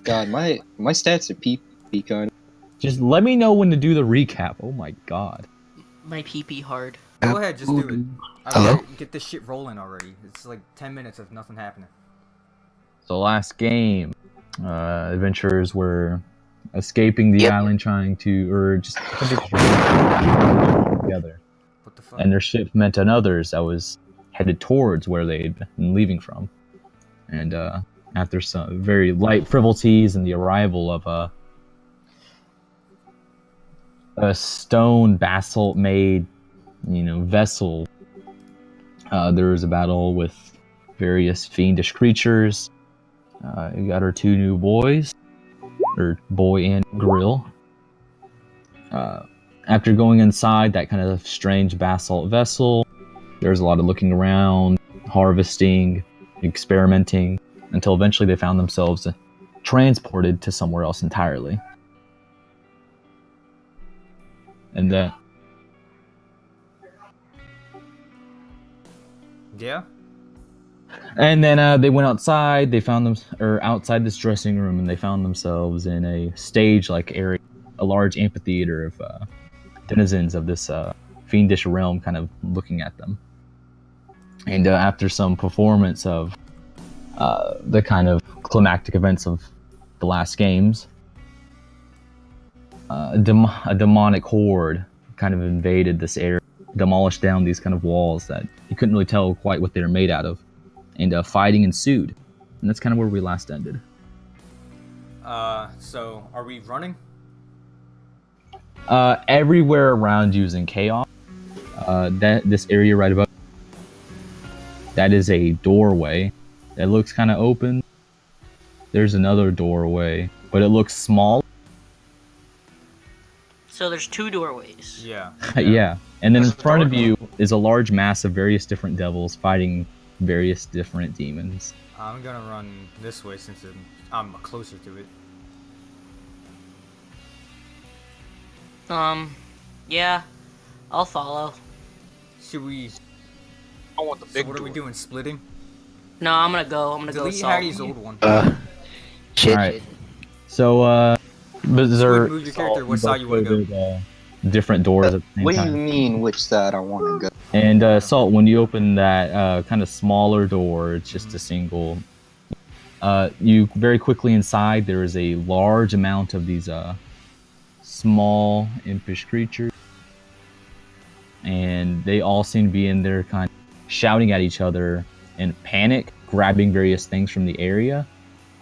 God, my stats are PP kind. Just let me know when to do the recap. Oh my god. My PP hard. Go ahead, just do it. Hello? Get this shit rolling already. It's like 10 minutes of nothing happening. So last game, adventurers were escaping the island, trying to, or just together. What the fuck? And their ship met another's that was headed towards where they'd been leaving from. And after some very light frivolities and the arrival of a stone basalt-made, vessel, there was a battle with various fiendish creatures. You got our two new boys, or boy and grill. After going inside that kind of strange basalt vessel, there was a lot of looking around, harvesting, experimenting, until eventually they found themselves transported to somewhere else entirely. And then... Yeah? And then they went outside, they found them, or outside this dressing room, and they found themselves in a stage-like area, a large amphitheater of denizens of this fiendish realm kind of looking at them. And after some performance of the kind of climactic events of the last games, a demonic horde kind of invaded this area, demolished down these kind of walls that you couldn't really tell quite what they were made out of, and fighting ensued. And that's kind of where we last ended. So are we running? Everywhere around you is in chaos. This area right above, that is a doorway that looks kind of open. There's another doorway, but it looks small. So there's two doorways. Yeah. Yeah. And then in front of you is a large mass of various different devils fighting various different demons. I'm gonna run this way since I'm closer to it. Yeah, I'll follow. Should we... I want the So big what are we door. doing, splitting? No, I'm gonna go Delete assault. Harry's old one. Shit. Alright. So, Berserk, Move your character, what Salt, side you wanna go? different doors at the same What do you time. mean, which side I want to go? And Salt, when you open that kind of smaller door, it's just a single. You very quickly inside there is a large amount of these small impish creatures, and they all seem to be in there, kind of shouting at each other in panic, grabbing various things from the area,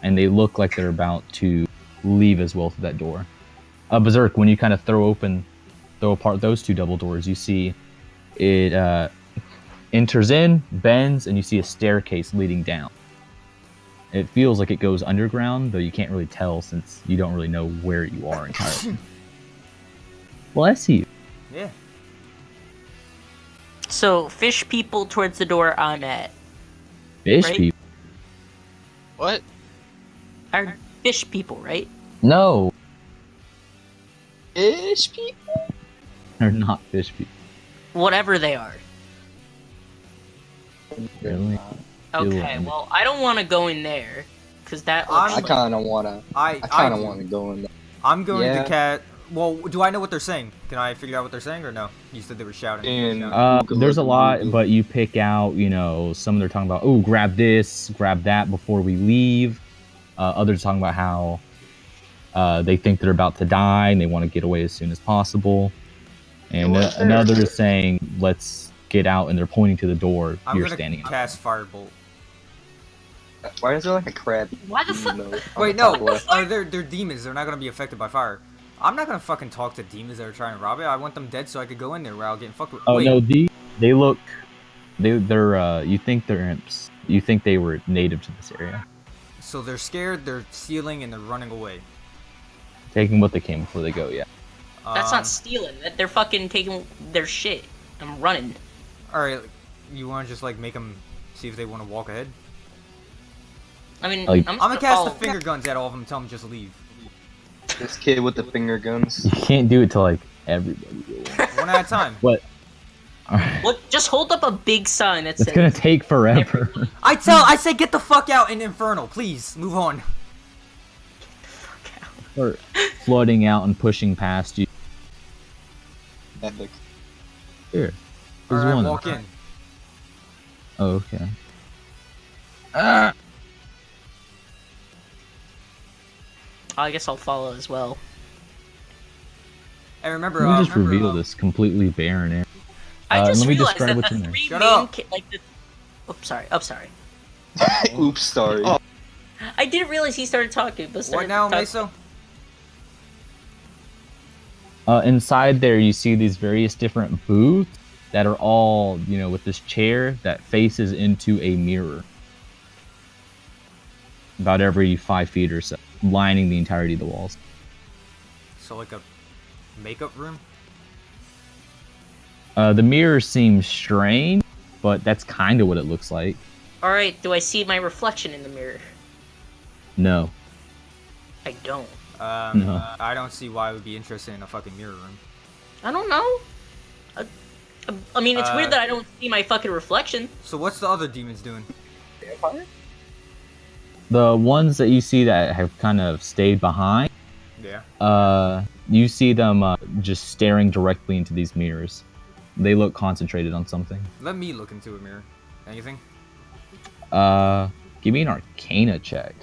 and they look like they're about to leave as well through that door. Berserk, when you kind of throw apart those two double doors, you see it enters in, bends, and you see a staircase leading down. It feels like it goes underground, though you can't really tell since you don't really know where you are entirely. Bless you. Yeah. So fish people towards the door I'm at. Fish Right? people. What? Are fish people, right? No, Fish people? they're not fish people. Whatever they are. Really? Okay, Ew. well, I don't want to go in there, because that I'm- looks I like... kind of want to. I kind of want to go in there. I'm going Yeah. to cat... Well, do I know what they're saying? Can I figure out what they're saying or no? You said they were shouting. And- There's a lot, but you pick out, some of them are talking about, oh, grab this, grab that before we leave. Others talking about how they think they're about to die and they want to get away as soon as possible. And another is saying, let's get out, and they're pointing to the door I'm you're gonna standing at. cast Firebolt. Why is there like a crab? Why the fuck? Wait, no. They're demons. They're not gonna be affected by fire. I'm not gonna fucking talk to demons that are trying to rob it. I want them dead so I could go in there without getting fucked with. Oh, Wait, no, they look, they're, you think they're imps. You think they were native to this area. So they're scared, they're stealing, and they're running away. Taking what they came before they go, yeah. That's not stealing. They're fucking taking their shit and running. Alright, you wanna just like make them see if they wanna walk ahead? I mean, Like- I'm I'm gonna cast the follow. finger guns at all of them and tell them just leave. This kid with the finger guns. You can't do it to, like, everybody. One at a time. What? Alright. Look, just hold up a big sign that It's says... gonna take forever. I say get the fuck out in Infernal, please, move on. start flooding out and pushing past you. Epic. Here. There's Alright, one. walk in. Oh, okay. Ah! I guess I'll follow as well. And remember, Let me just reveal this completely barren area. I just let me realized describe that what's in the there. three Shut main up. like the. Oh, sorry. I'm sorry. Oops, sorry. Oh. I didn't realize he started talking. But What started now, talk- Meso? Inside there, you see these various different booths that are all, with this chair that faces into a mirror. About every 5 feet or so, lining the entirety of the walls. So like a makeup room? The mirror seems strange, but that's kind of what it looks like. All right. Do I see my reflection in the mirror? No. I don't. No. I don't see why I would be interested in a fucking mirror room. I don't know. I mean, it's weird that I don't see my fucking reflection. So what's the other demons doing? The ones that you see that have kind of stayed behind, Yeah. you see them just staring directly into these mirrors. They look concentrated on something. Let me look into a mirror. Anything? Give me an Arcana check.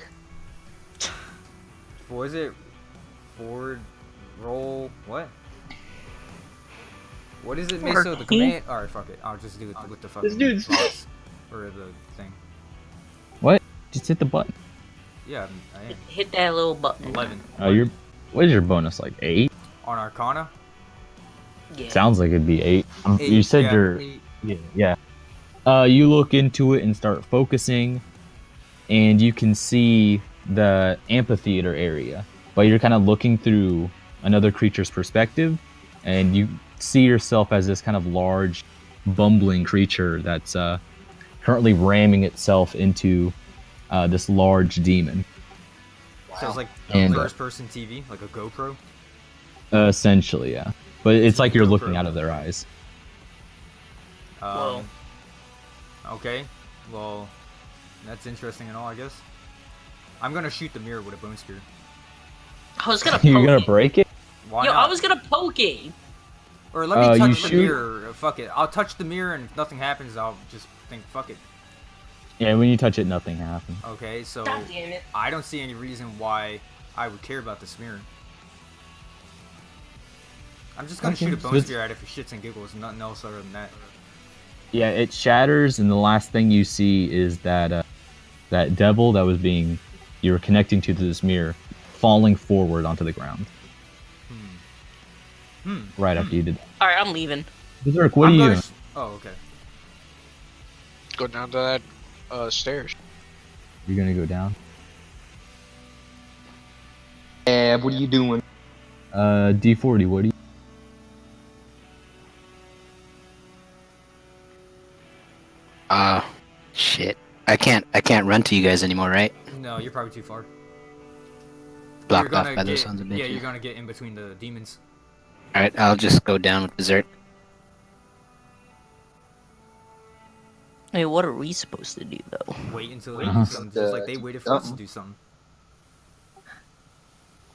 What is it? Forward roll. What? What is it, Meso? The Arcane? command? Alright, fuck it. I'll just do it with the fucking box. Or the thing. What? Just hit the button. Yeah, I am. Hit that little button. 11. What is your bonus, like 8? On Arcana? Yeah. Sounds like it'd be 8. Eight, You said yeah, you're... 8. Yeah. You look into it and start focusing, and you can see the amphitheater area, but you're kind of looking through another creature's perspective, and you see yourself as this kind of large, bumbling creature that's currently ramming itself into this large demon. So it's like And, first-person TV, like a GoPro. Essentially, yeah. But it's like you're GoPro. looking out of their eyes. Whoa. Okay. Well, that's interesting and all, I guess. I'm gonna shoot the mirror with a bone spear. I was gonna. You're poke gonna it. break it? Why Yo, not? I was gonna poke it. Or let me you touch the shoot- mirror. Fuck it. I'll touch the mirror, and if nothing happens, I'll just think, fuck it. Yeah, when you touch it, nothing happens. Okay, so God damn it. I don't see any reason why I would care about this mirror. I'm just gonna Okay, shoot a so bone it's- spear at it for shits and giggles, nothing else other than that. Yeah, it shatters, and the last thing you see is that that devil that was you were connecting to this mirror, falling forward onto the ground. Right after you did that. All right, I'm leaving. Berserk, what are I'm you gonna doing? Oh, okay. Go down to that stairs. You're gonna go down? Yeah, what are you doing? D40, what do you... Shit. I can't run to you guys anymore, right? No, you're probably too far. Blocked You're off gonna by those get- sons of Yeah, bitches. you're gonna get in between the demons. Alright, I'll just go down with Berserk. Hey, what are we supposed to do though? Wait until they Uh-huh. do something, just like they waited for us to do something.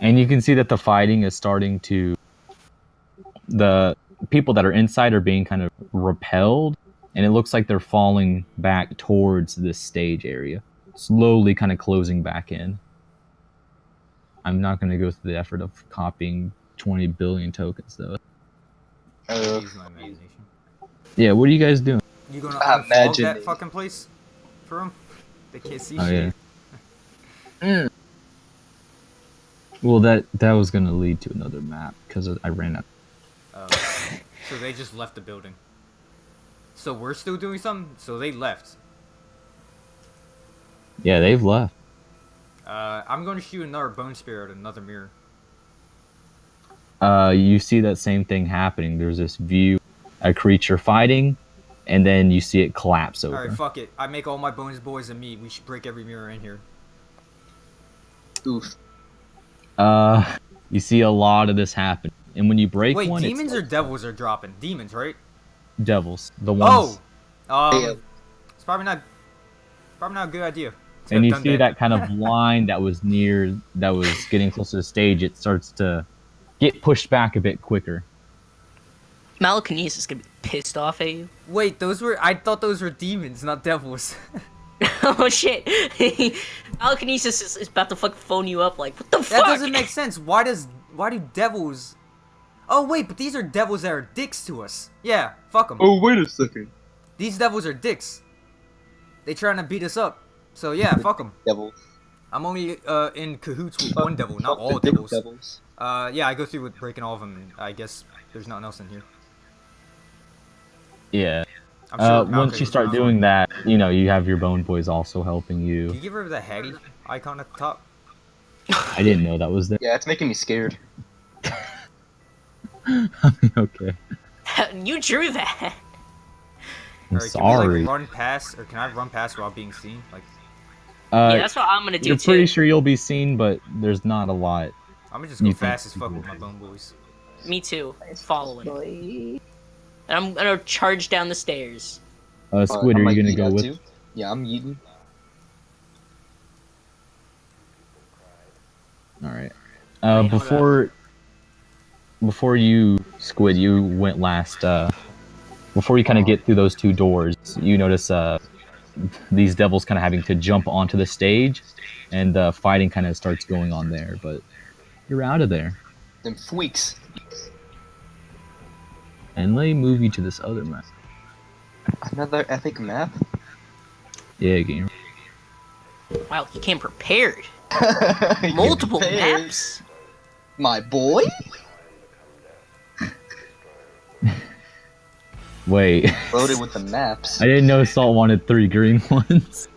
And you can see that the fighting is starting to... The people that are inside are being kind of repelled, and it looks like they're falling back towards this stage area, slowly kind of closing back in. I'm not going to go through the effort of copying 20 billion tokens, though. Use my imagination. Yeah, what are you guys doing? You gonna Ah, unfog imagine that it. fucking place for them? They can't see Oh, shit. yeah. Well, that was going to lead to another map, because I ran out. So they just left the building. So we're still doing something? So they left. Yeah, they've left. I'm going to shoot another bone spear at another mirror. You see that same thing happening. There's this view, a creature fighting, and then you see it collapse over. Alright, fuck it. I make all my bones boys and me. We should break every mirror in here. Oof. You see a lot of this happen. And when you break Wait, one, demons it's or devils are dropping? Demons, right? devils. The ones. Oh! Yeah. It's probably not a good idea. And you Done see that. that kind of line that was getting close to the stage. It starts to get pushed back a bit quicker. Malakinesis is gonna be pissed off at you. Wait, I thought those were demons, not devils. Oh shit! Malakinesis is about to fuck phone you up. Like, what the That fuck? doesn't make sense. Why do devils? Oh wait, but these are devils that are dicks to us. Yeah, fuck them. Oh, wait a second. These devils are dicks. They trying to beat us up. So yeah, fuck them. Devil. I'm only in cahoots with one devil, not Fuck all the dick devils. Yeah, I go through with breaking all of them. And I guess there's nothing else in here. Yeah. I'm sure Once you start doing that, you have your bone boys also helping Can you you. give her the Hattie icon at the top? I didn't know that was there. Yeah, it's making me scared. Okay. You drew that. I'm Alright, sorry. Can we, like, run past, or can I run past without being seen? Like, Yeah, that's what I'm gonna do You're too. pretty sure you'll be seen, but there's not a lot. I'm gonna just go You fast think as fuck you with my will. bone boys. Me too. Following. And I'm gonna charge down the stairs. Squid, I are might you gonna eat go that with? too. Yeah, I'm eating. All right. Wait, hold Before you, Squid, you went last. Before you kind of get through those two doors, you notice these devils kind of having to jump onto the stage, and fighting kind of starts going on there. But you're out of there, Them freaks. and let me move you to this other map. Another epic map? Yeah, game. Wow, he came prepared. You Multiple prepared. maps. My boy? Wait, Loaded with the maps. I didn't know Salt wanted 3 green ones.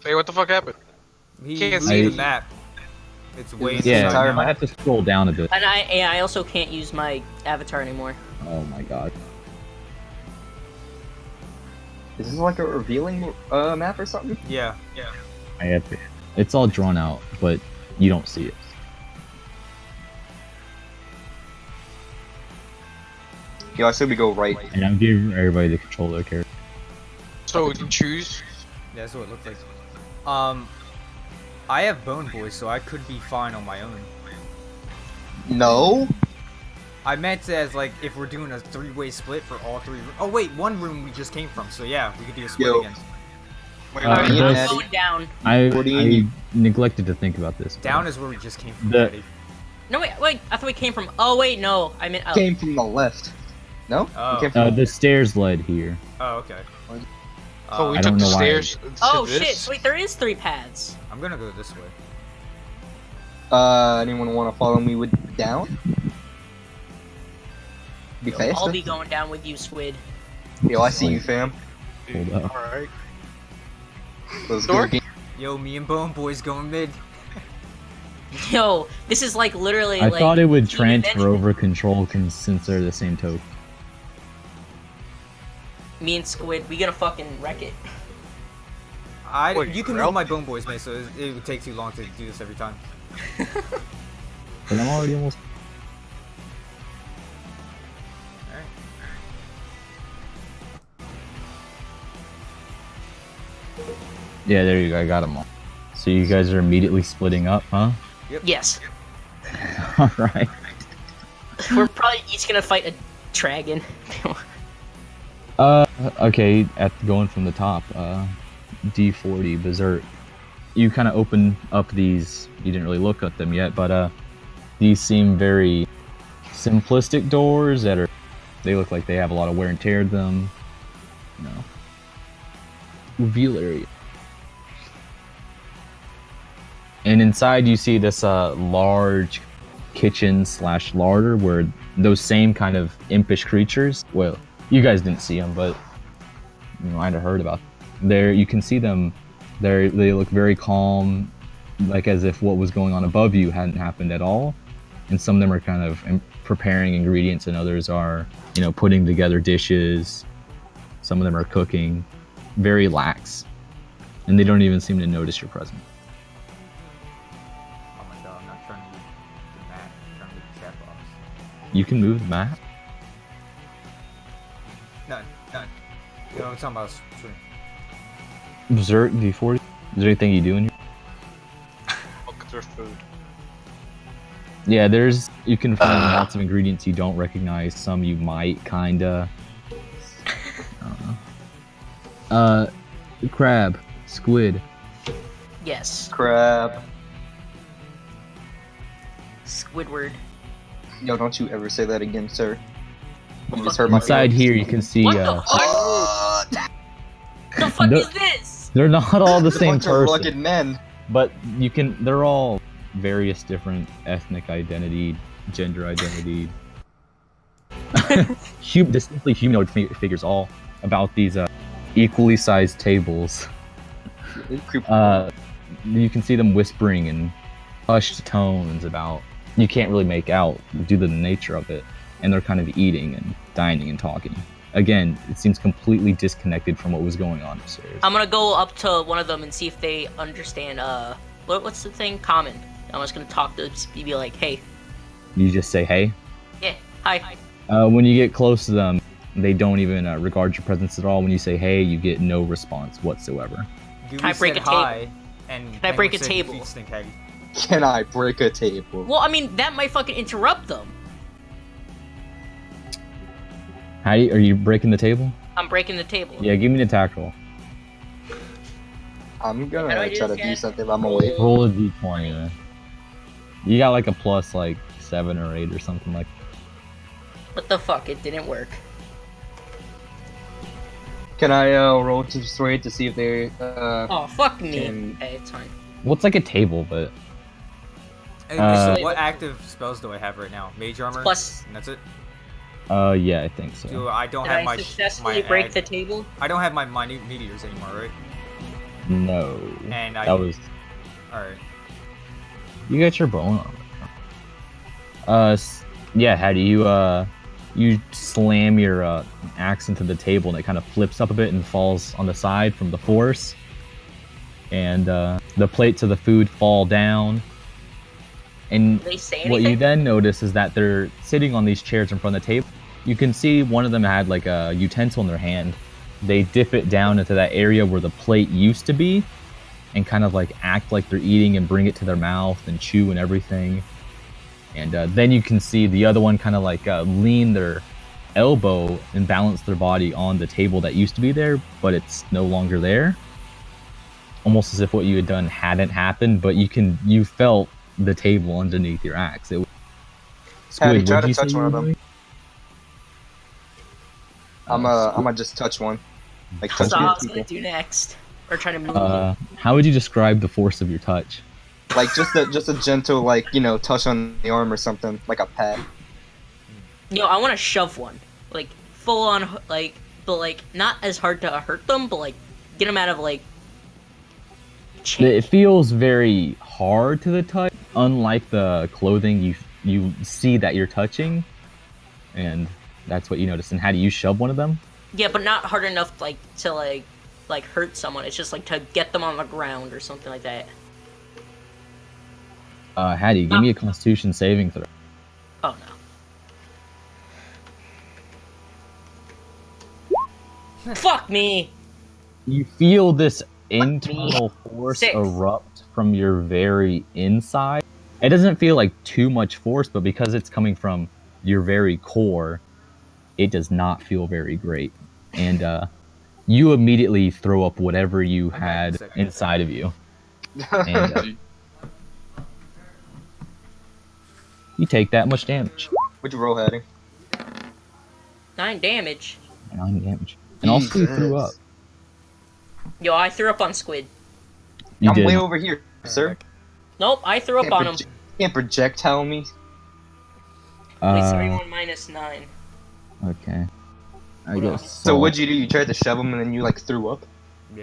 Hey, what the fuck happened? He Can't see the see. map. It's way It's inside Yeah, entire now. I have to scroll down a bit. And I also can't use my avatar anymore. Oh my god. Is this like a revealing map or something? Yeah. I have to. It's all drawn out, but you don't see it. Yeah, I said we go right. And I'm giving everybody the control of their character. So we can choose. Yeah, that's what it looked like. I have bone boys, so I could be fine on my own. No? I meant as like if we're doing a 3-way split for all 3. Oh wait, one room we just came from, so yeah, we could do a split Yo. again. Wait, Alright, yeah, I'm Eddie. going down. I What do you need? neglected to think about this. Down is where we just came from. The- already. No, wait. I thought we came from. Oh, wait, no. I meant. Oh. Came from the left. No? Oh. We came from The stairs led here. Oh, okay. so we I took don't the know why. stairs. Oh, to this? shit. So wait, there is 3 paths. I'm gonna go this way. anyone want to follow me with down? Be I'll faster? be going down with you, Squid. Yo, I see you, fam. Hold up. Alright. Let's Door? go. Yo, me and Bone Boys going mid. Yo, this is like literally I like. thought it would Team Avengers. transfer over control since they're the same token. Me and Squid, we gonna fucking wreck it. Wait, You can Ralph? move my Bone Boys, mate, so it would take too long to do this every time. But I'm already almost. Alright. Yeah, there you go. I got them all. So you guys are immediately splitting up, huh? Yes. All right. We're probably each gonna fight a dragon. Okay. Going from the top. D40 Berserk. You kind of open up these. You didn't really look at them yet, but these seem very simplistic doors that are. They look like they have a lot of wear and tear to them. Reveal area. And inside you see this large kitchen / larder where those same kind of impish creatures, well, you guys didn't see them, but I'd have heard about them. There you can see them. They look very calm, like as if what was going on above you hadn't happened at all. And some of them are kind of preparing ingredients, and others are putting together dishes. Some of them are cooking. Very lax, and they don't even seem to notice your presence. Oh my god, I'm not trying to move the map. I'm trying to move the chat box. You can move the map. None. You know what I'm talking about? Stream. Berserk D40. there anything you do in here? Look at their food. Yeah, you can find lots of ingredients you don't recognize. Some you might kinda. I don't know. Crab, squid. Yes. Crab. Squidward. Yo, don't you ever say that again, sir. You just Fuck hurt my Inside feelings. here, you can see. What the fuck? The fuck No- is this? They're not all the same Bunch of person, rugged men. but you can. They're all various different ethnic identity, gender identity. Distinctly humanoid figures, all about these equally sized tables. You can see them whispering in hushed tones about. You can't really make out due to the nature of it, and they're kind of eating and dining and talking. Again, it seems completely disconnected from what was going on upstairs. I'm gonna go up to one of them and see if they understand. What's the thing? Common. I'm just gonna talk to them, be like, hey. You just say, "Hey." Yeah. Hi. When you get close to them, they don't even regard your presence at all. When you say "Hey," you get no response whatsoever. Can I break a table? And Can I break a said, table? "Feet stink, Haggy." Can I break a table? Well, I mean, that might fucking interrupt them. Are you breaking the table? I'm breaking the table. Yeah, give me an attack roll. I'm How do gonna I do try to this, do guys? something. I'm away. Roll a d20. Man. You got like a plus like 7 or 8 or something like. What the fuck? It didn't work. Can I roll to persuade to see if they Oh, fuck me. Can- Hey, it's fine. What's like a table, but Hey, Uh, so what active spells do I have right now? Mage armor. Plus- And that's it. yeah, I think so. So I don't Did have I my successfully my break ag- the table? I don't have my minute meteors anymore, right? No. And I. That was. All right. You got your bone armor. Yeah. How do you slam your axe into the table and it kind of flips up a bit and falls on the side from the force, and the plates of the food fall down. And Did they say what anything? you then notice is that they're sitting on these chairs in front of the table. You can see one of them had like a utensil in their hand. They dip it down into that area where the plate used to be and kind of like act like they're eating and bring it to their mouth and chew and everything. And then you can see the other one kind of like lean their elbow and balance their body on the table that used to be there, but it's no longer there. Almost as if what you had done hadn't happened, but you felt the table underneath your axe. Patty, Squid, try what'd to you touch say one you of were them. doing? I'm gonna just touch one. Like touch That's all I was the gonna people. do next. Or try to move. How would you describe the force of your touch? Like just a gentle touch on the arm or something, like a pat. Yo, I want to shove one. Like, full on, like, but like, not as hard to hurt them, but like, get them out of like. It feels very hard to the touch, unlike the clothing you see that you're touching, and that's what you notice. And how do you shove one of them? Yeah, but not hard enough like to like hurt someone. It's just like to get them on the ground or something like that. Hattie, give me a Constitution saving throw. Oh no. Fuck me. You feel this internal force 6. erupt from your very inside. It doesn't feel like too much force, but because it's coming from your very core, it does not feel very great. And you immediately throw up whatever you had inside of you. And you take that much damage. What'd you roll, Hattie? 9 damage. 9 damage. And also you threw up. Yo, I threw up on Squid. You I'm did. way over here, sir. Nope, I threw up on him. Can't projectile me. Please, 31 minus 9. Okay. I guess. So what'd you do? You tried to shove him and then you like threw up.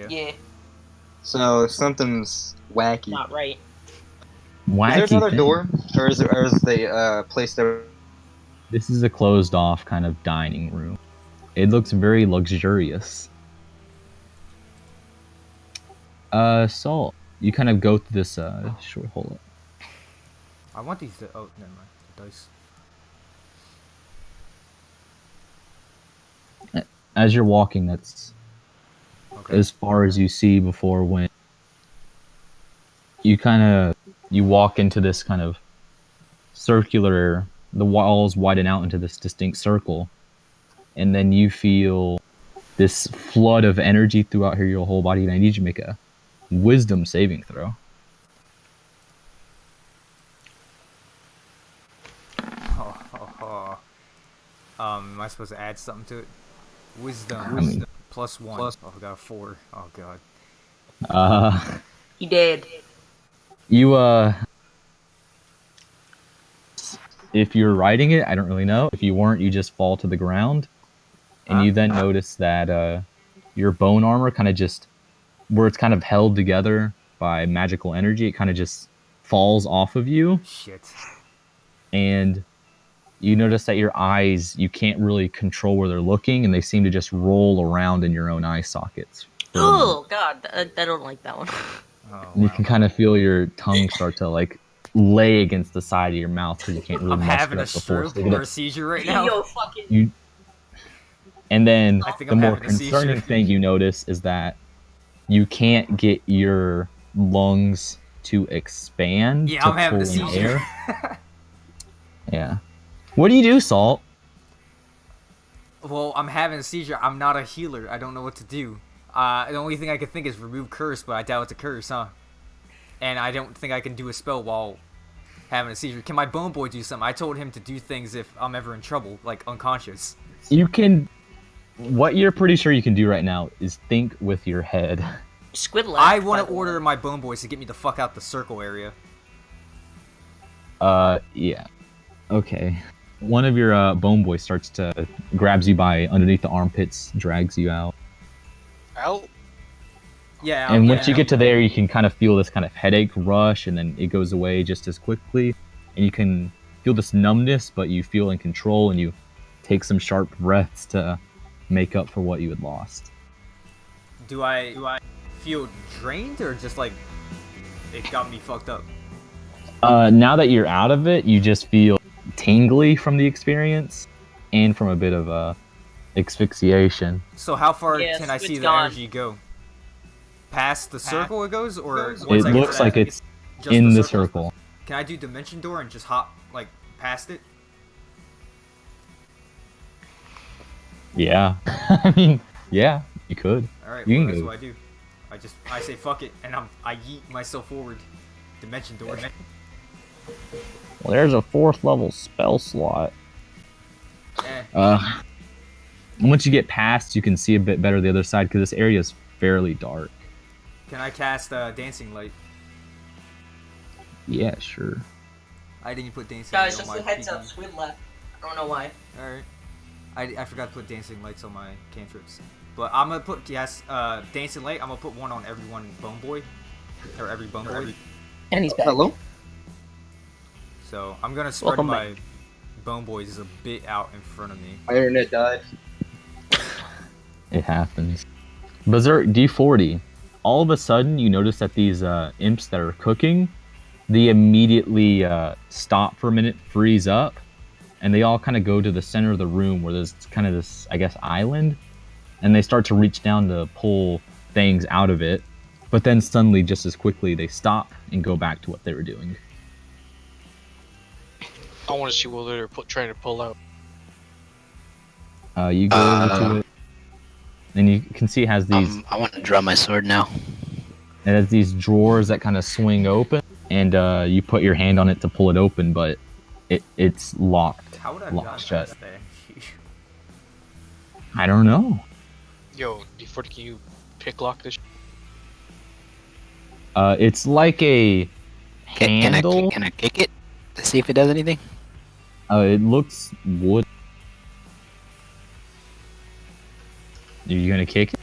Yeah, So something's wacky. not right. Wacky Is there another thing. door, or is the place there? This is a closed off kind of dining room. It looks very luxurious. Saul, you kind of go through this short hole. I want these. Oh, never mind. The dice. As you're walking, that's Okay. as far as you see before when you walk into this kind of circular. The walls widen out into this distinct circle, and then you feel this flood of energy throughout your whole body. And I need you to make a wisdom saving throw. Am I supposed to add something to it? Wisdom. I mean, +1. Oh, I got a 4. Oh god. He did. You if you're riding it, I don't really know. If you weren't, you just fall to the ground, and you then notice that your bone armor kind of just, where it's kind of held together by magical energy, it kind of just falls off of you, Shit. and you notice that your eyes, you can't really control where they're looking, and they seem to just roll around in your own eye sockets. Oh God, I don't like that one. Oh, And you wow. can kind of feel your tongue start to like lay against the side of your mouth because you can't really I'm muster having a up before. stroke or a seizure right now. Yo, fucking. And then I think the I'm more having a seizure. concerning thing you notice is that you can't get your lungs to expand Yeah, to I'm having a pull in seizure. air. Yeah. What do you do, Salt? Well, I'm having a seizure. I'm not a healer. I don't know what to do. The only thing I can think is remove curse, but I doubt it's a curse, huh? And I don't think I can do a spell while having a seizure. Can my bone boy do something? I told him to do things if I'm ever in trouble, like unconscious. You can. What you're pretty sure you can do right now is think with your head. Squid left. I want by to the way. order my bone boys to get me the fuck out the circle area. Yeah. Okay. One of your bone boys starts to grabs you by underneath the armpits, drags you out. Out? Yeah. And yeah. once you get to there, you can kind of feel this kind of headache rush, and then it goes away just as quickly. And you can feel this numbness, but you feel in control, and you take some sharp breaths to make up for what you had lost. Do I feel drained or just like it got me fucked up? Now that you're out of it, you just feel tingly from the experience, and from a bit of asphyxiation. So how far Yeah, can I Squid's see the gone. energy go? Past the circle it goes, or It once I get looks to like that, it's just in the circle. Can I do dimension door and just hop like past it? Yeah. I mean, yeah, you could. All right, You well, can that's go. what I do. I say fuck it, and I yeet myself forward. Dimension door. Well, there's a 4th level spell slot. Eh. Once you get past, you can see a bit better the other side because this area is fairly dark. Can I cast dancing light? Yeah, sure. I didn't put dancing Guys, light just on a my heads up. PB. Squid left. I don't know why. All right. I forgot to put dancing lights on my cantrips. But I'm gonna put dancing light. I'm gonna put one on every one bone boy, or every bone boy. And he's back. Hello? So I'm gonna spread Welcome my bone boys a bit out in front of me. My internet died. It happens. Berserk D40. All of a sudden, you notice that these imps that are cooking, they immediately stop for a minute, freeze up, and they all kind of go to the center of the room where there's kind of this, I guess, island, and they start to reach down to pull things out of it, but then suddenly, just as quickly, they stop and go back to what they were doing. I want to see what they're trying to pull out. You go over to it, and you can see it has these I want to draw my sword now. it has these drawers that kind of swing open, and you put your hand on it to pull it open, but it's locked. How would I Locked got shut. past that? I don't know. Yo, D40, can you pick lock this? It's like a handle. Can I kick it to see if it does anything? It looks wood. Are you gonna kick it?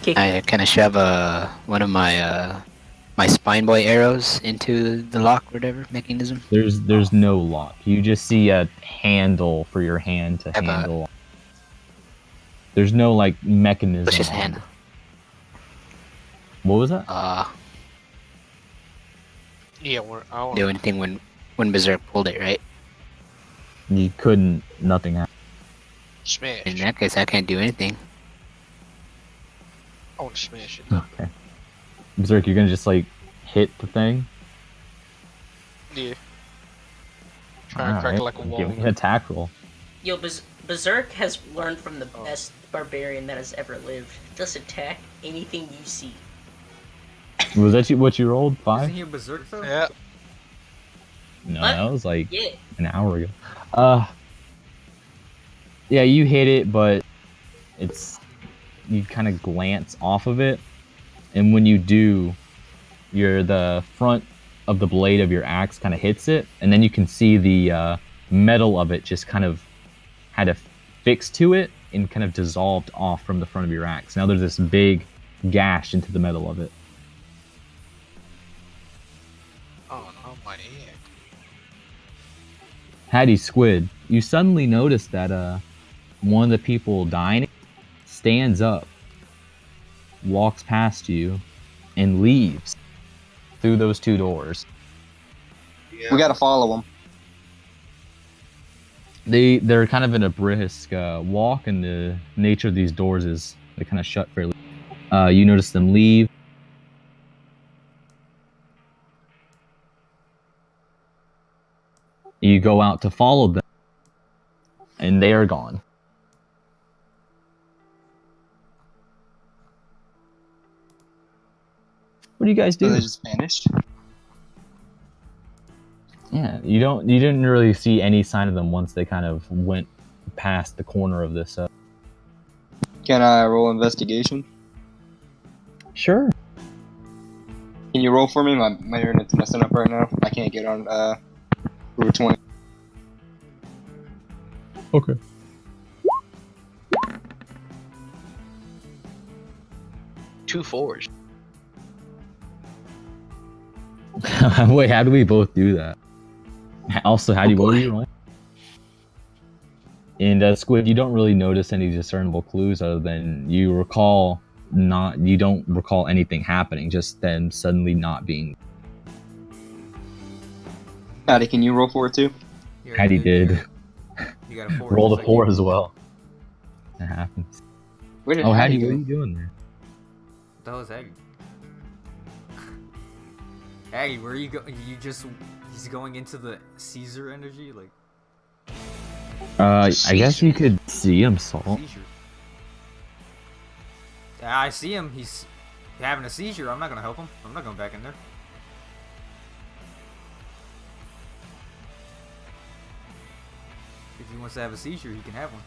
Kick. Can I shove one of my my spine boy arrows into the lock, whatever mechanism? There's no lock. You just see a handle for your hand to Have a- handle. There's no like mechanism. Let's just on hand. it. What was that? Yeah, I want Do anything when Berserk pulled it, right? You couldn't. Nothing happened. smash. In that case, I can't do anything. I want to smash it. Okay. Berserk, you're gonna just like hit the thing. Yeah. Trying to crack it like a wall. Give me an attack roll. Yo, Berserk has learned from the best barbarian that has ever lived. Just attack anything you see. Was that what you rolled? Isn't 5? he a berserk though? Yeah. No, What? that was like Yeah. an hour ago. Yeah, you hit it, but you kind of glance off of it, and when you do, the front of the blade of your axe kind of hits it, and then you can see the metal of it just kind of had a fix to it and kind of dissolved off from the front of your axe. Now there's this big gash into the metal of it. Oh no, my egg. Hattie Squid, you suddenly notice that one of the people dining stands up, walks past you, and leaves through those 2 doors. Yeah. We gotta follow them. They're kind of in a brisk walk, and the nature of these doors is they kind of shut fairly. You notice them leave. You go out to follow them, and they are gone. What do you guys So do? they just vanished. Yeah, you didn't really see any sign of them once they kind of went past the corner of this. Can I roll investigation? Sure. Can you roll for me? My internet's messing up right now. I can't get on Route 20. Okay. Two fours. Wait, how do we both do that? Also, how do you, what were you rolling? And Squid, you don't really notice any discernible clues other than you don't recall anything happening, just them suddenly not being. Patty, can you roll for it too? You already Hattie did. You got a 4. Roll just the like 4 you. as well. That happens. Where did Oh, Hattie Hattie, go? what are you doing there? What the hell is Aggie? Aggie, where are you he's going into the Caesar energy? Like, I guess you could see him, Salt. seizure. Yeah, I see him. He's having a seizure. I'm not gonna help him. I'm not going back in there. If he wants to have a seizure, he can have one.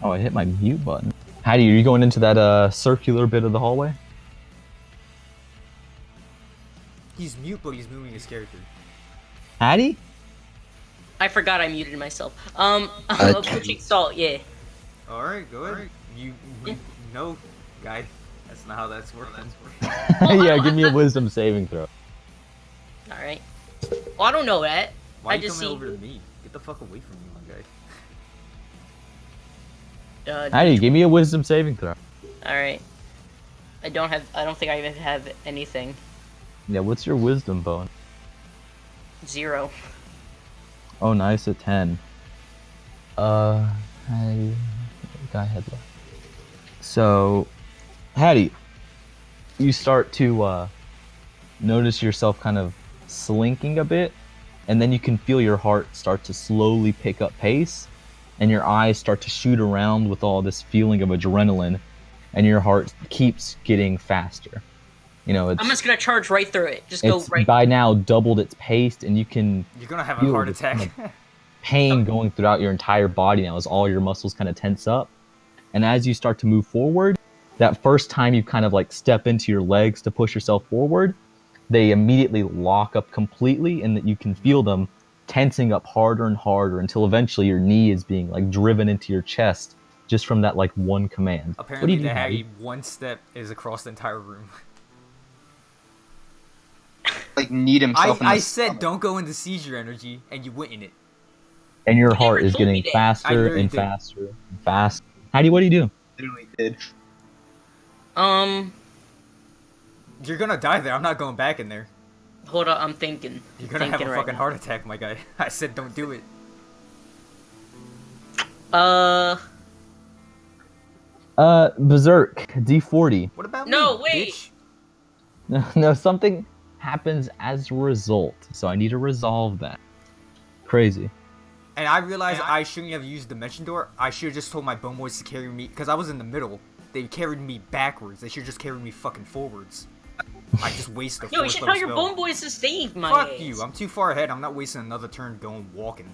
Oh, I hit my mute button. Hattie, are you going into that circular bit of the hallway? He's mute, but he's moving his character. Hattie? I forgot I muted myself. Uh, Pushing salt, yeah. Alright, go ahead. You no, guy. That's not how that's working. Yeah, give me a wisdom saving throw. Alright. Well, I don't know that. Why I you just coming see. over to me? Get the fuck away from me, my guy. Hattie, give me a wisdom saving throw. Alright. I don't think I even have anything. Yeah, what's your wisdom bone? 0. Oh, nice, at 10. Hattie, guy had left. So, Hattie, you start to notice yourself kind of slinking a bit, and then you can feel your heart start to slowly pick up pace, and your eyes start to shoot around with all this feeling of adrenaline, and your heart keeps getting faster. You know, I'm just gonna charge right through it. Just go it's right. by now doubled its pace, and you can You're gonna have a feel heart this attack. kind of pain going throughout your entire body now as all your muscles kind of tense up. And as you start to move forward, that first time you kind of like step into your legs to push yourself forward, they immediately lock up completely, and that you can feel them tensing up harder and harder until eventually your knee is being like driven into your chest just from that like one command. Apparently, do, the Hattie? Hattie one step is across the entire room. Like, need himself in the I said don't go into seizure energy, and you went in it. And your You heart never is told me getting that. I faster literally and did. faster and faster. Hattie, what do you do? Literally did. You're gonna die there. I'm not going back in there. Hold on, I'm thinking. You're gonna have a right fucking now. heart attack, my guy. I said don't do it. Berserk, D40. What about No, me, wait. bitch? No, something happens as a result. So I need to resolve that. Crazy. And I realized I shouldn't have used Dimension Door. I should have just told my bone boys to carry me, because I was in the middle. They carried me backwards. They should just carry me fucking forwards. I just wasted a Yo, you fourth should level tell your spell. bone boys to save my Fuck ass. you, I'm too far ahead. I'm not wasting another turn going walking.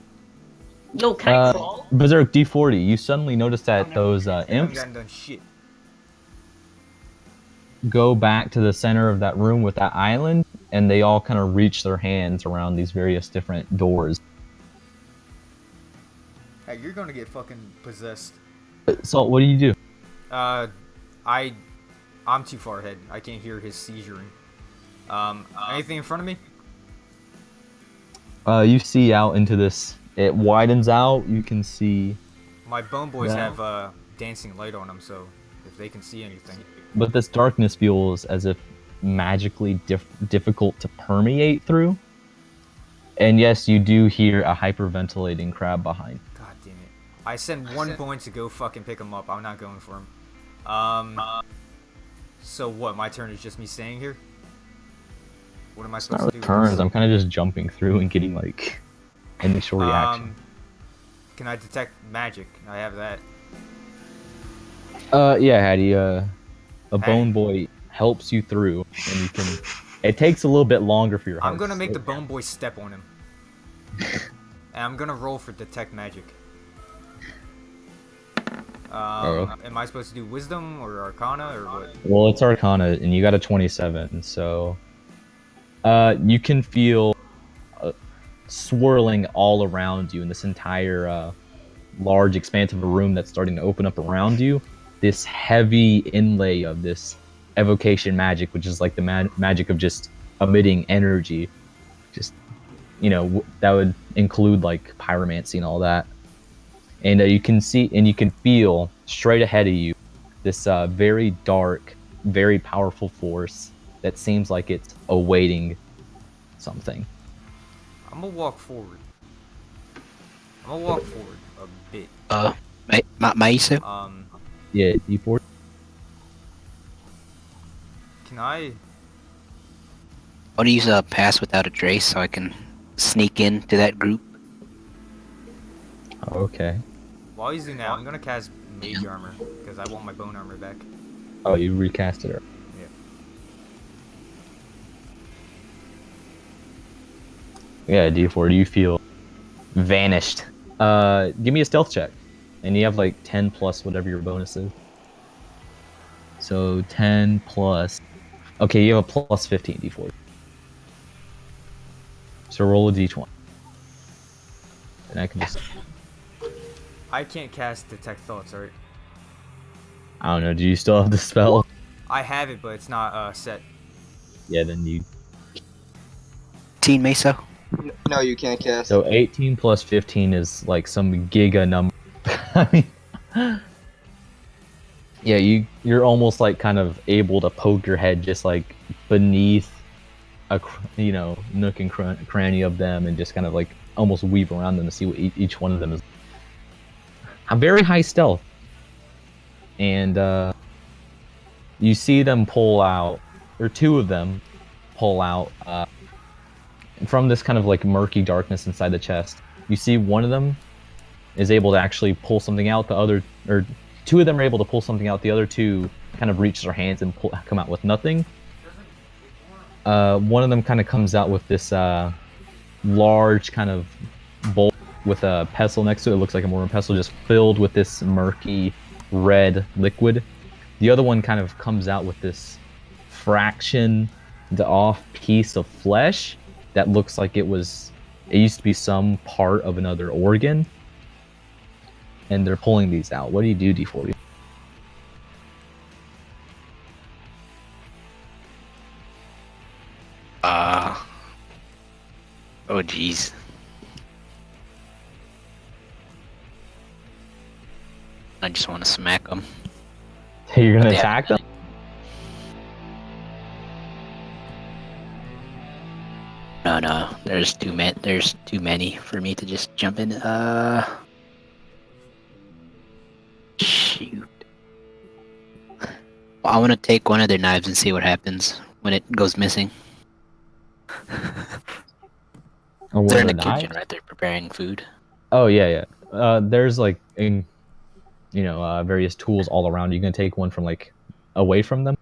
Yo, can I crawl? Berserk D40, you suddenly notice that those I haven't imps gotten done shit. go back to the center of that room with that island, and they all kind of reach their hands around these various different doors. Hey, you're gonna get fucking possessed. So what do you do? I'm too far ahead. I can't hear his seizuring. Anything in front of me? You see out into this. It widens out. You can see, My bone boys Yeah. have dancing light on them, so if they can see anything. but this darkness feels as if magically difficult to permeate through. And yes, you do hear a hyperventilating crab behind. God damn it. I send one point to go fucking pick him up. I'm not going for him. So what? My turn is just me staying here? What am I supposed Not to do? turns. I'm kind of just jumping through and getting like initial reaction. Can I detect magic? I have that. Yeah, Hattie. A bone boy helps you through, and you can. It takes a little bit longer for your. I'm heart gonna to make the slow down. bone boy step on him. And I'm gonna roll for detect magic. Am I supposed to do wisdom or arcana or what? Well, it's Arcana, and you got a 27, so you can feel swirling all around you in this entire large expanse of a room that's starting to open up around you. This heavy inlay of this evocation magic, which is like the magic of just emitting energy. Just, that would include like pyromancy and all that. And you can see and you can feel straight ahead of you this very dark, very powerful force that seems like it's awaiting something. I'm gonna walk forward. I'm gonna walk forward a bit. Maisu? Yeah, D4. Can I? I want to use a pass without a trace so I can sneak into that group. Okay. While he's doing that, I'm gonna cast mage armor because I want my bone armor back. Oh, you recast it. Yeah, D4. Do you feel vanished? Give me a stealth check, and you have like 10 plus whatever your bonus is. So 10 plus. Okay, you have a plus 15 D4. So roll a D20, and I can just. I can't cast detect thoughts, alright? I don't know. Do you still have the spell? I have it, but it's not set. Yeah, then you. 18 Meso? No, you can't cast. So 18 plus 15 is like some giga number. I mean, yeah, you're almost like kind of able to poke your head just like beneath a nook and cranny of them, and just kind of like almost weave around them to see what each one of them is. A very high stealth, and you see them pull out, or two of them pull out from this kind of like murky darkness inside the chest. You see one of them is able to actually pull something out. Two of them are able to pull something out. The other two kind of reach their hands and come out with nothing. One of them kind of comes out with this large kind of bowl with a pestle next to it. It looks like a mortar pestle just filled with this murky red liquid. The other one kind of comes out with this fraction off piece of flesh that looks like it used to be some part of another organ. And they're pulling these out. What do you do, D40? Oh jeez. I just want to smack them. Hey, you're gonna Yeah. attack them? No, there's too many for me to just jump in. Shoot. Well, I want to take one of their knives and see what happens when it goes missing. Or They're in were the they kitchen, knives? right? They're preparing food. Oh yeah, yeah. There's like various tools all around. You can take one from like away from them,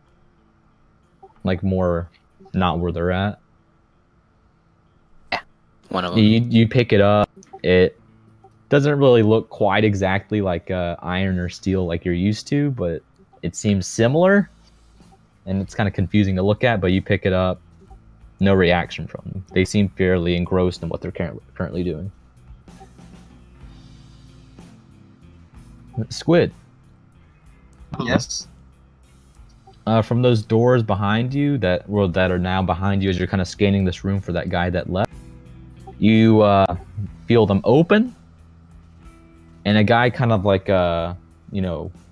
like more not where they're at. One of them. You pick it up. It doesn't really look quite exactly like iron or steel like you're used to, but it seems similar, and it's kind of confusing to look at. But you pick it up, no reaction from them. They seem fairly engrossed in what they're currently doing. Squid. Yes. From those doors behind you that are now behind you as you're kind of scanning this room for that guy that left, you feel them open, and a guy kind of like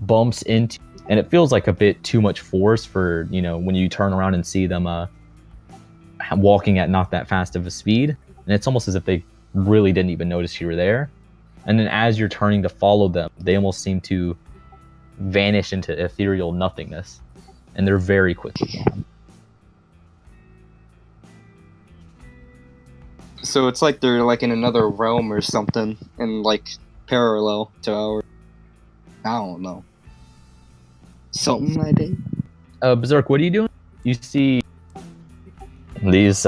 bumps into, and it feels like a bit too much force for when you turn around and see them walking at not that fast of a speed, and it's almost as if they really didn't even notice you were there. And then as you're turning to follow them, they almost seem to vanish into ethereal nothingness, and they're very quickly gone. So it's like they're like in another realm or something, and like parallel to ours. I don't know. Something I did. Berserk, what are you doing? You see these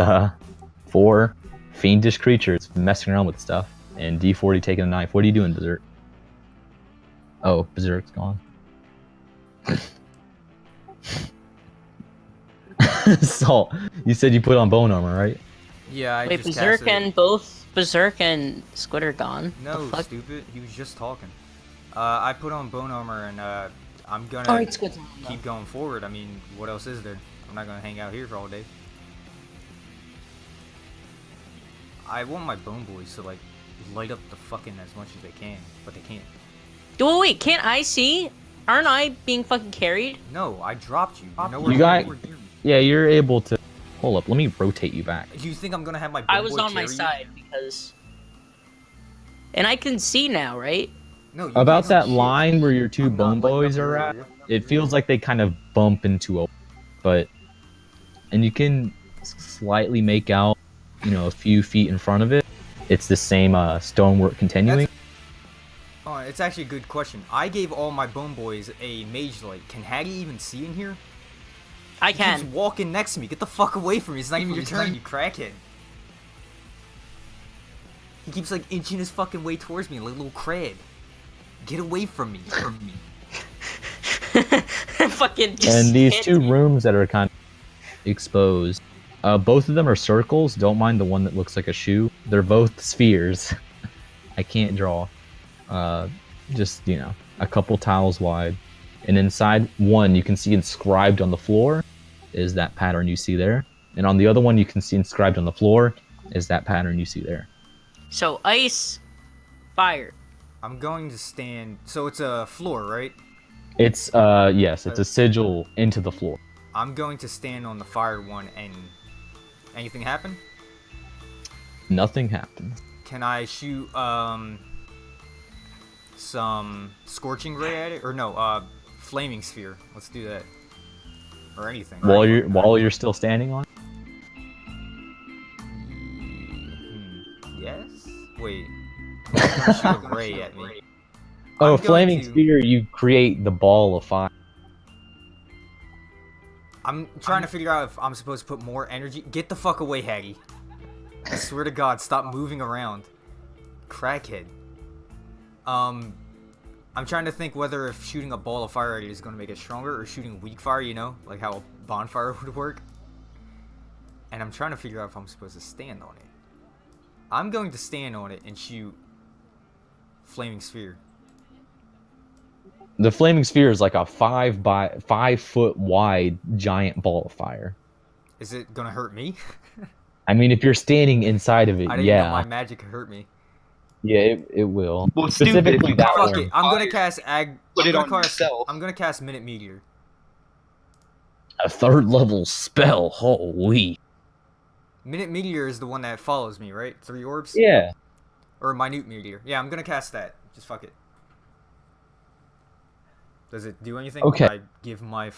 4 fiendish creatures messing around with stuff, and D40 taking a knife. What are you doing, Berserk? Oh, Berserk's gone. Salt, you said you put on bone armor, right? Yeah, I Wait, just Berserk casted it. and both Berserk and Squid are gone. No, The fuck? stupid. He was just talking. I put on bone armor and I'm gonna Alright, Squid's on. keep going forward. I mean, what else is there? I'm not gonna hang out here for all day. I want my bone boys to like light up the fucking as much as they can, but they can't. Oh wait, can't I see? Aren't I being fucking carried? No, I dropped you. You're nowhere You got- nowhere near me. Yeah, you're able to. Hold up, let me rotate you back. Do you think I'm gonna have my bone I was boy on my carry you? side because, and I can see now, right? No, you About can't that see shit. line where your 2 I'm not bone lighting up boys the are at, area. it feels like they kind of bump into and you can slightly make out, a few feet in front of it. It's the same stonework continuing. Oh, it's actually a good question. I gave all my bone boys a mage light. Can Hattie even see in here? I He keeps can. walking next to me. Get the fuck away from me. It's not even your turn, you crackhead. He keeps like inching his fucking way towards me like a little crab. Get away from me. Fucking. Just And these can't 2 see. rooms that are kind of exposed, both of them are circles. Don't mind the one that looks like a shoe. They're both spheres. I can't draw. Just a couple tiles wide, and inside one you can see inscribed on the floor is that pattern you see there, and on the other one you can see inscribed on the floor is that pattern you see there. So ice, fire. I'm going to stand. So it's a floor, right? It's yes, it's a sigil into the floor. I'm going to stand on the fire one and anything happen? Nothing happens. Can I shoot some scorching ray at it? Or no, flaming sphere. Let's do that. Or anything. While you're still standing on it? Yes? Wait. Don't shoot a ray at me. Oh, I'm going flaming to- spear, you create the ball of fire. I'm trying to figure out if I'm supposed to put more energy. Get the fuck away, Haggy. I swear to God, stop moving around. Crackhead. I'm trying to think whether if shooting a ball of fire at it is going to make it stronger or shooting weak fire, like how a bonfire would work. And I'm trying to figure out if I'm supposed to stand on it. I'm going to stand on it and shoot flaming sphere. The flaming sphere is like a 5 foot wide giant ball of fire. Is it going to hurt me? I mean, if you're standing inside of it, I didn't know my magic could hurt me. Yeah, it will. Well, stupid, Specifically if that you one. Fuck it, I'm gonna cast Put it I'm on gonna cast, yourself. I'm gonna cast Minute Meteor. A 3rd level spell, holy. Minute Meteor is the one that follows me, right? 3 orbs? Yeah. Or Minute Meteor. Yeah, I'm gonna cast that. Just fuck it. Does it do anything? Okay. I give my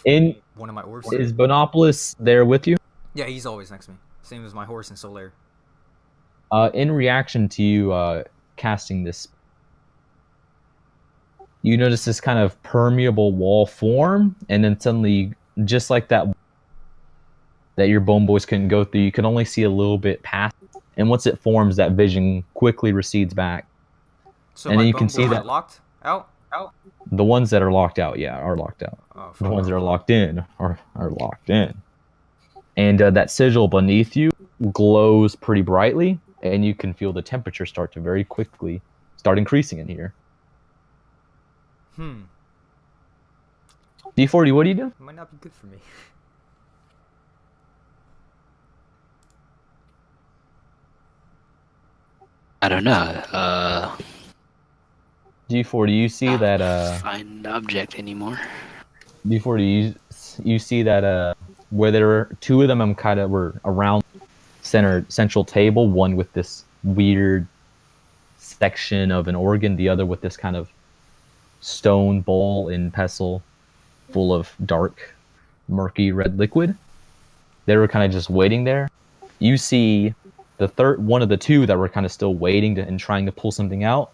one of my orbs. Is Bonopolis there with you? Yeah, he's always next to me. Same as my horse and Solaire. In reaction to you casting this, you notice this kind of permeable wall form, and then suddenly, just like that your bone boys couldn't go through, you can only see a little bit past. And once it forms, that vision quickly recedes back. So And my then you bone can see boys that are locked out. the ones that are locked out, are locked out. Oh, The fuck. ones that are locked in are locked in. And that sigil beneath you glows pretty brightly, and you can feel the temperature start to very quickly start increasing in here. D40, what do you do? It might not be good for me. I don't know. D4, do you see that Find object anymore. D4, you see that where there were two of them were around central table, one with this weird section of an organ, the other with this kind of stone bowl and pestle full of dark, murky red liquid. They were kind of just waiting there. You see the third one of the two that were kind of still waiting and trying to pull something out.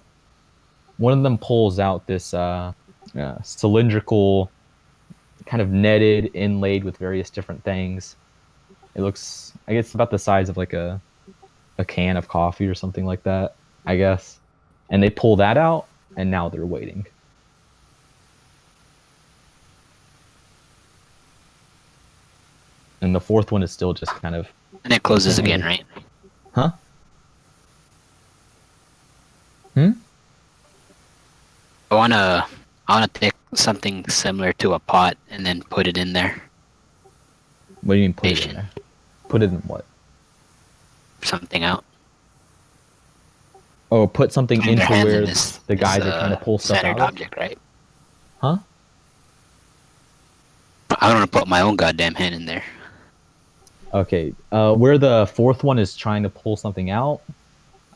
One of them pulls out this cylindrical, kind of netted, inlaid with various different things. It looks, I guess, about the size of like a can of coffee or something like that, I guess. And they pull that out, and now they're waiting. And the fourth one is still just kind of... And it closes again, right? Huh? I wanna take something similar to a pot and then put it in there. What do you mean put it in Patient. there? Put it in what? Something out. Oh, put something Their into hands where in this, the guys this, are trying to pull stuff centered out of? object, right? Huh? I want to put my own goddamn hand in there. Okay, where the fourth one is trying to pull something out,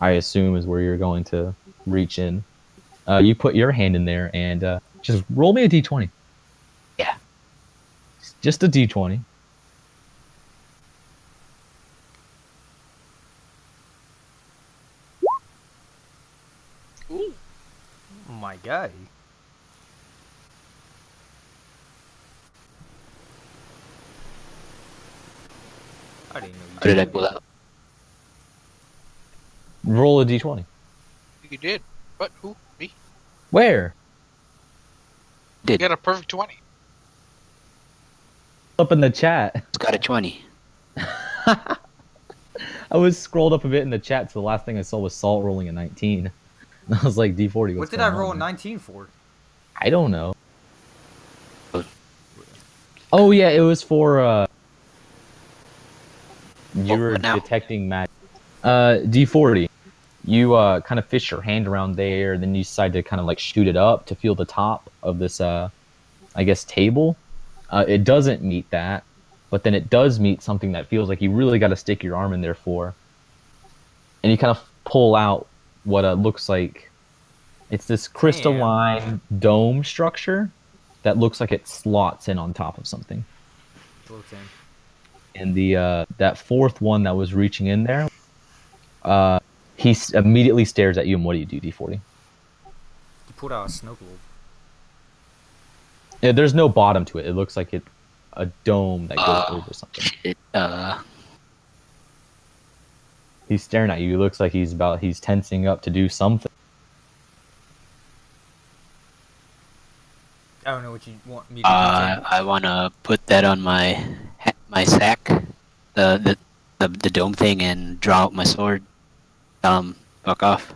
I assume is where you're going to reach in. You put your hand in there and just roll me a d20. Yeah. Just a d20. Ooh. Oh my god. I didn't know you What did I did pull that. out? Roll a d20. You did. What? Who? Me? Where? You got a perfect 20. Up in the chat. It's got a 20. I was scrolled up a bit in the chat, so the last thing I saw was Salt rolling a 19. And I was like, D40. What What's did I going roll a on? 19 for? I don't know. Oh yeah, it was for you were what now? detecting magic. D40. You kind of fish your hand around there, and then you decide to kind of like shoot it up to feel the top of this I guess table. It doesn't meet that, but then it does meet something that feels like you really got to stick your arm in there for. And you kind of pull out what looks like it's this crystalline dome structure that looks like it slots in on top of something. Floats in. And the that fourth one that was reaching in there, he immediately stares at you. And what do you do, D40? You pulled out a snow globe. Yeah, there's no bottom to it. It looks like a dome that goes over something. Shit, He's staring at you. He looks like he's tensing up to do something. I don't know what you want me to do. I wanna put that on my sack, the dome thing, and draw out my sword. Fuck off.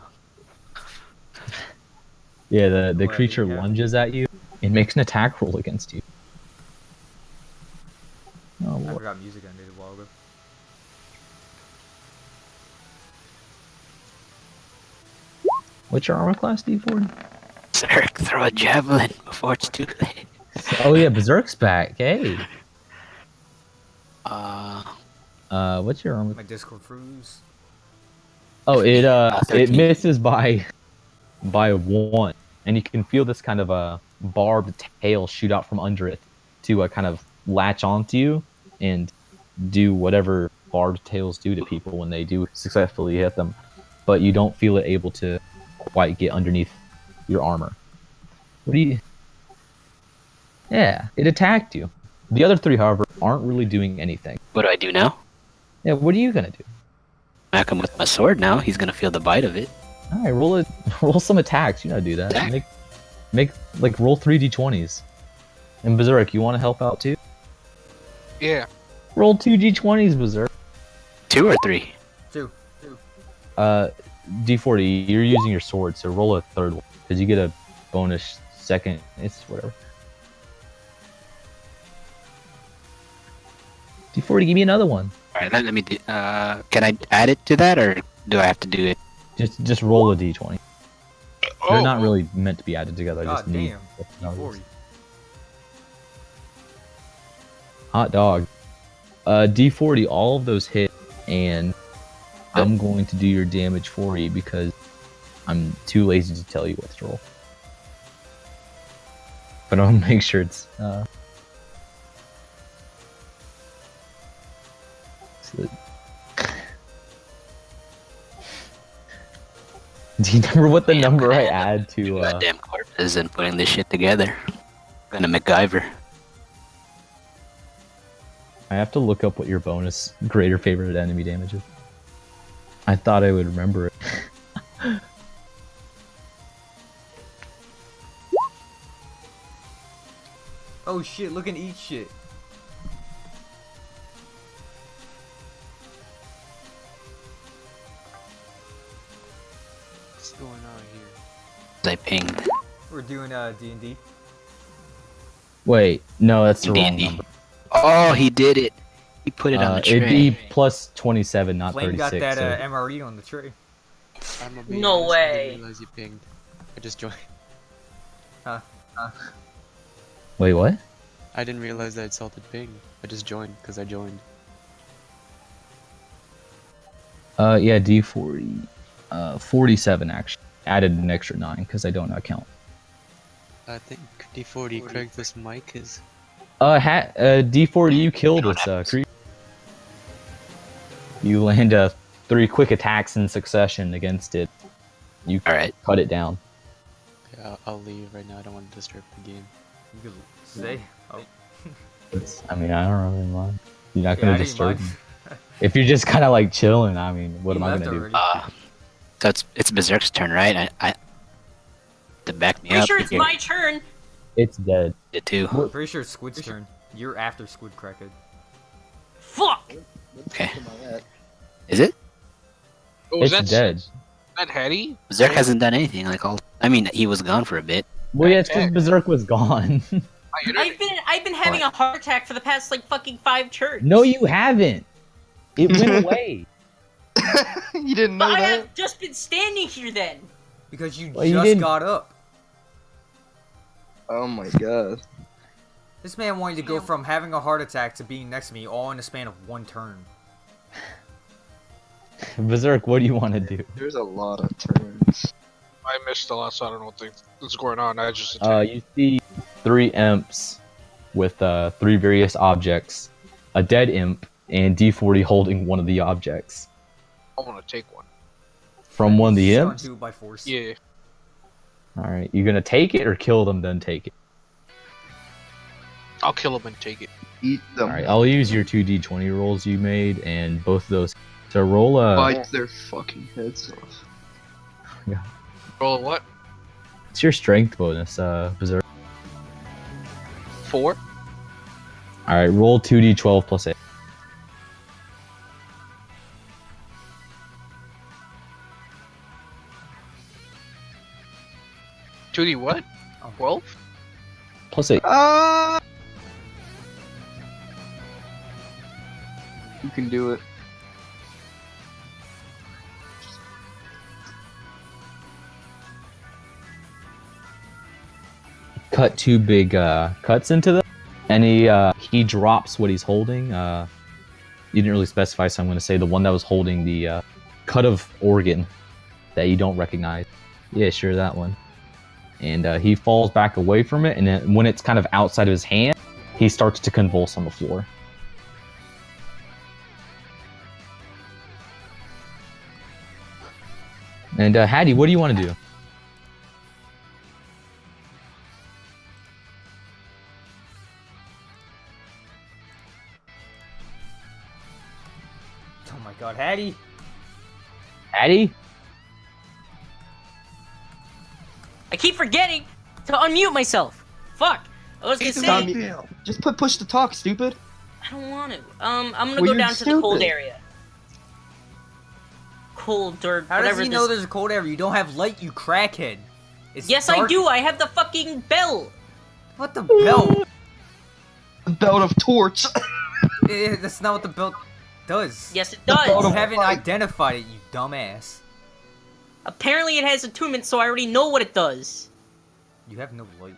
Yeah, the Right, creature yeah. lunges at you and makes an attack roll against you. Oh, I Lord. forgot music I did a while ago. What's your armor class, D40? Zerk, throw a javelin before it's too late. Oh yeah, Berserk's back. Hey. What's your armor? My Discord froze. Oh, it 13. misses by 1, and you can feel this kind of a barbed tail shoot out from under it to kind of latch onto you and do whatever barbed tails do to people when they do successfully hit them, but you don't feel it able to quite get underneath your armor. What do you... Yeah, it attacked you. The other three, however, aren't really doing anything. What do I do now? Yeah, what are you gonna do? Smack him with my sword now. He's gonna feel the bite of it. All right, roll some attacks. You know how to do that. Attack? Make roll 3d20s. And Berserk, you want to help out too? Yeah. Roll 2d20s, Berserk. 2 or 3? 2. D40. You're using your sword, so roll a third one because you get a bonus second. It's whatever. D40, give me another one. All right, let me do. Can I add it to that, or do I have to do it? Just roll a d20. They're Oh, not really meant to be added together. I just God need damn. D40. hot dog. D40. All of those hit, and I'm going to do your damage for you because I'm too lazy to tell you what to roll. But I'll make sure it's. Do you remember what the Man, number I I'm gonna add to? Goddamn corpses and putting this shit together. Gonna MacGyver. I have to look up what your bonus greater favorite enemy damage is. I thought I would remember it. Oh shit, look and eat shit. what's going on here? I pinged We're doing D&D. Wait, no, that's the wrong D&D. number. Oh, he did it. He put it on the tray. It'd be plus 27, not Flame got 36. that so- MRE on the tray. I'm gonna be No honest, I way. didn't realize you pinged. I just joined. Wait, what? I didn't realize I had salted ping. I just joined because I joined. Yeah, D40. 47 actually. Added an extra 9 because I don't know how to count. I think D40 Craigslist Mike is. D40, you killed us, creep. You land 3 quick attacks in succession against it. You Alright. cut it down. Yeah, I'll leave right now. I don't want to disturb the game. You could say. Oh. I mean, I don't really mind. You're not Yeah, gonna I didn't disturb me. mind. If you're just kind of like chilling, I mean, what He am I left gonna do? already. So it's Berserk's turn, right? I to back me Pretty up. sure it's here. my turn. It's dead. It too. I'm pretty sure it's Squid's turn. You're after Squid Crackhead. Fuck. Okay. Is it? Oh, It's dead. that Hetty? Berserk hasn't done anything. Like all. I mean, he was gone for a bit. Well, yeah, it's because Berserk was gone. I've been having a heart attack for the past like fucking 5 turns. No, you haven't. It went away. You didn't know But I that? have just been standing here then. Because you Well, you just didn't- got up. Oh my god. This man wanted to go from having a heart attack to being next to me all in the span of 1 turn. Berserk, what do you want to do? There's a lot of turns. I missed a lot, so I don't know what's going on. I just. You see 3 imps with 3 various objects, a dead imp, and D40 holding one of the objects. I want to take one. From one of the Shot imps? to by force. Yeah. Alright, you gonna take it or kill them, then take it? I'll kill him and take it. Eat them. Alright, I'll use your 2d20 rolls you made, and both of those. So roll a... Bite their fucking heads off. Roll a what? It's your strength bonus, Berserk. 4? Alright, roll 2d12 plus 8. Two D what? 12? Plus 8. Ah! You can do it. Cut 2 big cuts into them, and he drops what he's holding. You didn't really specify, so I'm going to say the one that was holding the cut of organ that you don't recognize. Yeah, sure, that one. And he falls back away from it, and then when it's kind of outside of his hand, he starts to convulse on the floor. And Hattie, what do you want to do? Oh my god, Hattie! Hattie? I keep forgetting to unmute myself. Fuck. I was gonna say. Just put push to talk, stupid. I don't want to. I'm gonna Well, go you're down to the cold stupid. area. Cold or How whatever does he know there's a cold area? You don't have light, you crackhead. It's Yes, I dark. do. I have the fucking bell. What the belt? Belt of torch. That's not what the belt does. Yes, it bell does. You of- haven't identified it, you dumbass. Apparently, it has attunement, so I already know what it does. You have no light.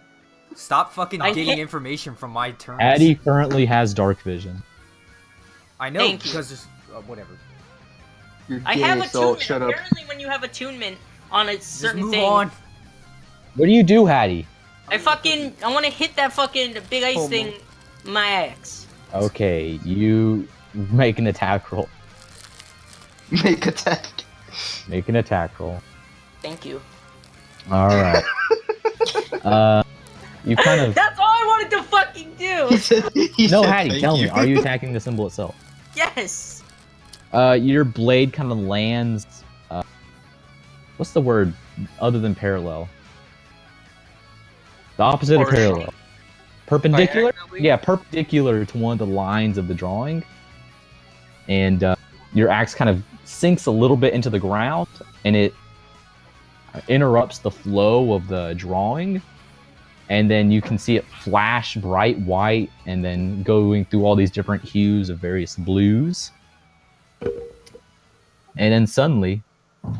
Stop fucking I getting hit- information from my terms. Hattie currently has dark vision. I know, Thank you. because there's... whatever. You're I gay, have so attunement. shut up. Apparently, when you have attunement on a Just certain move thing, on. What do you do, Hattie? I want to hit that fucking big ice Homo. thing, with my axe. Okay, you make an attack roll. Make attack. Make an attack roll. Thank you. All right. You kind of That's all I wanted to fucking do. He no, said Hattie. thank Tell me, you. are you attacking the symbol itself? Yes. Your blade kind of lands. What's the word other than parallel? The opposite of Horizontal. parallel. Perpendicular? Diagonally? Yeah, perpendicular to one of the lines of the drawing. And your axe kind of sinks a little bit into the ground, and it interrupts the flow of the drawing. And then you can see it flash bright white, and then going through all these different hues of various blues. And then suddenly,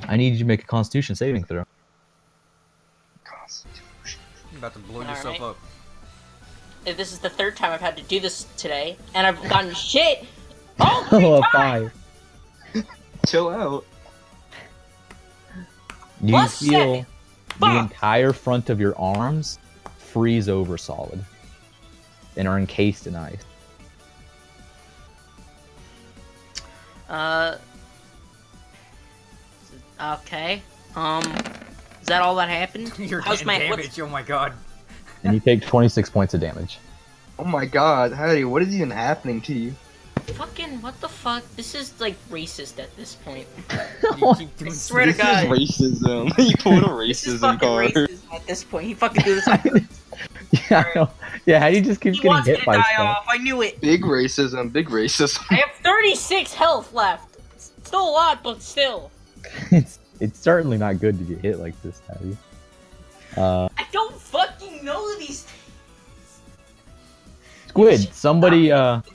I need you to make a Constitution saving throw. You're about to blow All yourself right. up. If this is the third time I've had to do this today, and I've gotten shit. Oh, Oh, a 5. Chill out. You Plus feel 7. the Fuck. entire front of your arms freeze over solid and are encased in ice. Okay. Is that all that happened? You're How's getting my damage, oh my god. And you take 26 points of damage. Oh my god, Hattie, what is even happening to you? Fucking what the fuck? This is like racist at this point. You keep doing swear to This God. is racism. You pulled a This is racism fucking card. racism at this point. He fucking do this. Yeah, I know. Yeah, how do you just keep He getting wants me hit to by die stuff? off. I knew it. Big racism, big racism. I have 36 health left. Still a lot, but still. It's certainly not good to get hit like this, Hattie. I don't fucking know these things. Squid, somebody,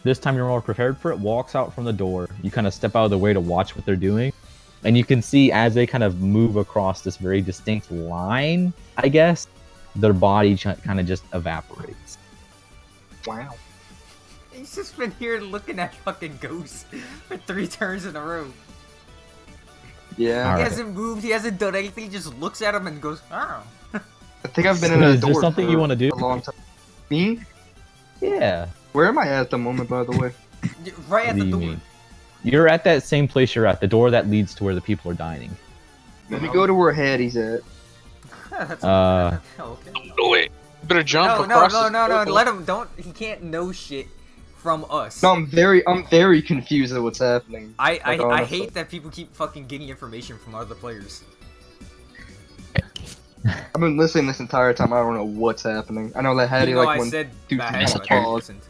this time you're more prepared for it, walks out from the door. You kind of step out of the way to watch what they're doing. And you can see as they kind of move across this very distinct line, I guess, their body kind of just evaporates. Wow. He's just been here looking at fucking ghosts for 3 turns in a row. Yeah. All He right. hasn't moved, he hasn't done anything, he just looks at him and goes, oh. I think I've been in a Is there door something for you wanna do? a long time. Me? Yeah. Where am I at the moment, by the way? Right at What the do you door. mean? You're at that same place you're at, the door that leads to where the people are dining. Let me go to where Hattie's at. That's Uh, okay. No, wait. You better jump No, across no, this no, no, purple. let him, don't, he can't know shit from us. No, I'm very confused at what's happening. I Like, honestly. hate that people keep fucking getting information from other players. I've been listening this entire time. I don't know what's happening. I know that Hattie, You know, like, I when said dude that, has but a I pause. listened.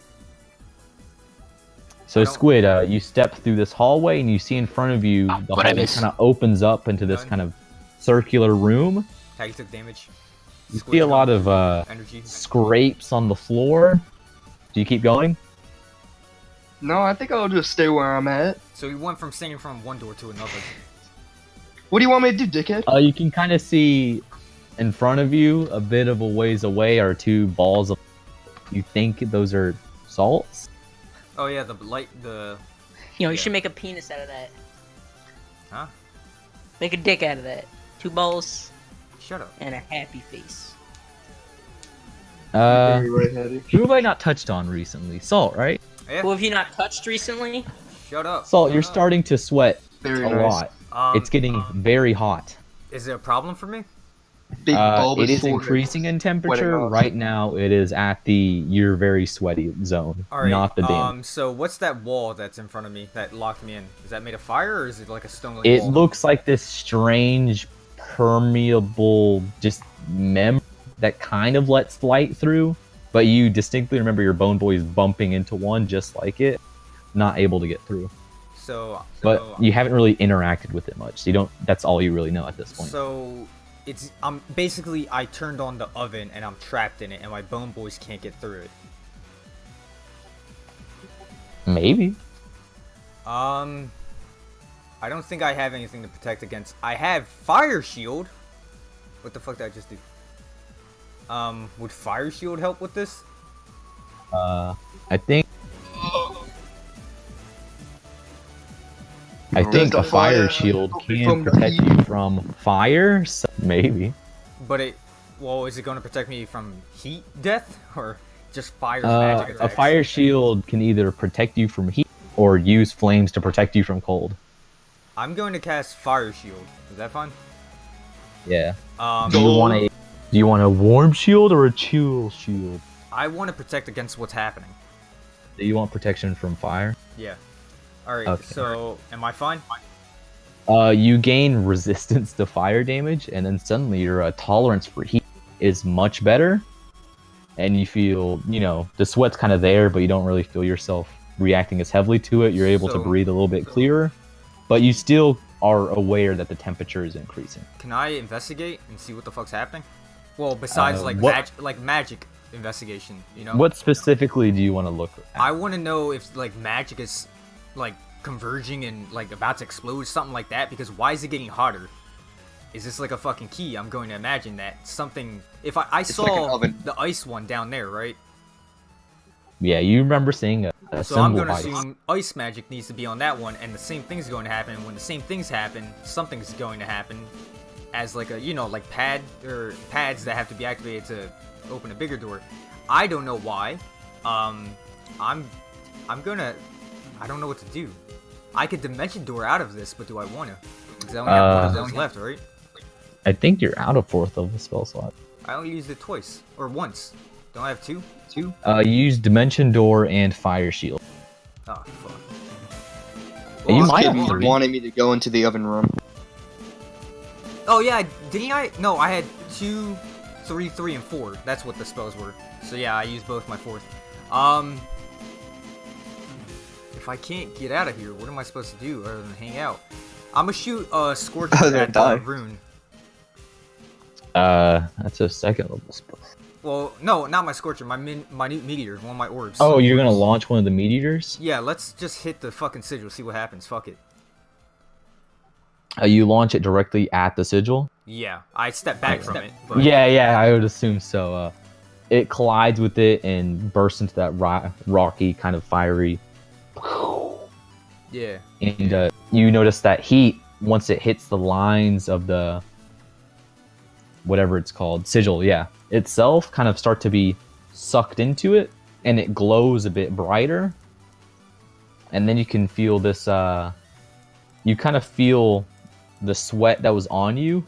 So I don't- Squid, you step through this hallway and you see in front of you the What'd I hallway miss? kind of opens up into this None. kind of circular room. Tag took damage. You Squid see a took lot of energy. scrapes on the floor. Do you keep going? No, I think I'll just stay where I'm at. So he went from singing from one door to another. What do you want me to do, dickhead? You can kind of see in front of you, a bit of a ways away, are 2 balls of. You think those are salts? Oh yeah, the light, the... You know, you Yeah. should make a penis out of that. Huh? Make a dick out of that. 2 balls Shut up. and a happy face. Very right, Hattie. Who have I not touched on recently? Salt, right? Yeah, Who have you not touched recently? shut up. Salt, Shut you're up. starting to sweat Very a nice. lot. Um, It's getting very hot. Is it a problem for me? Big bulbous it is forehead. increasing in Sweating temperature. off. Right now, it is at the you're very sweaty zone, All right. not the damage. So what's that wall that's in front of me that locked me in? Is that made of fire or is it like a stone It wall? looks like this strange, permeable, just that kind of lets light through, but you distinctly remember your bone boys bumping into one just like it, not able to get through. So. But you haven't really interacted with it much, so you don't. That's all you really know at this point. So it's basically I turned on the oven and I'm trapped in it and my bone boys can't get through it. Maybe. I don't think I have anything to protect against. I have fire shield. What the fuck did I just do? Would fire shield help with this? I think a fire shield can from the protect heat? you from fire, so maybe. But is it going to protect me from heat death or just fire magic attacks? A fire shield can either protect you from heat or use flames to protect you from cold. I'm going to cast fire shield. Is that fine? Yeah. Um, Do you want a warm shield or a chill shield? I want to protect against what's happening. Do you want protection from fire? Yeah. Alright, Okay. so am I fine? You gain resistance to fire damage, and then suddenly your tolerance for heat is much better. And you feel, the sweat's kind of there, but you don't really feel yourself reacting as heavily to it. You're able to So- breathe a little bit clearer, but you still are aware that the temperature is increasing. Can I investigate and see what the fuck's happening? Well, besides magic investigation, What specifically do you want to look at? I want to know if like magic is like converging and like about to explode, something like that. Because why is it getting hotter? Is this like a fucking key? I'm going to imagine that something. If I like an saw oven. the ice one down there, right? Yeah, you remember seeing a So I'm symbol going to ice. assume ice magic needs to be on that one, and the same thing's going to happen. And when the same things happen, something's going to happen, as like a like pad or pads that have to be activated to open a bigger door. I don't know why. I'm gonna. I don't know what to do. I could dimension door out of this, but do I want to? Because I only have one of those left, right? I think you're out of 4th level spell slot. I only used it twice or once. Don't I have two? Two? You use Dimension Door and Fire Shield. Oh fuck. You This might kid have 3. wanted me to go into the oven room. Oh yeah, didn't I? No, I had 2, 3, 3, and 4. That's what the spells were. So yeah, I used both my 4th. If I can't get out of here, what am I supposed to do other than hang out? I'm gonna shoot a Scorcher Other than at die. the rune. That's a 2nd level spell. Well, no, not my Scorcher, my minute meteor, one of my orbs. Oh, you're gonna launch one of the meteors? Yeah, let's just hit the fucking sigil, see what happens. Fuck it. You launch it directly at the sigil? Yeah, I step back from it. But Yeah, I would assume so. It collides with it and bursts into that rocky, kind of fiery. yeah. And you notice that heat, once it hits the lines of the whatever it's called, sigil, itself kind of start to be sucked into it, and it glows a bit brighter. And then you can feel this, you kind of feel the sweat that was on you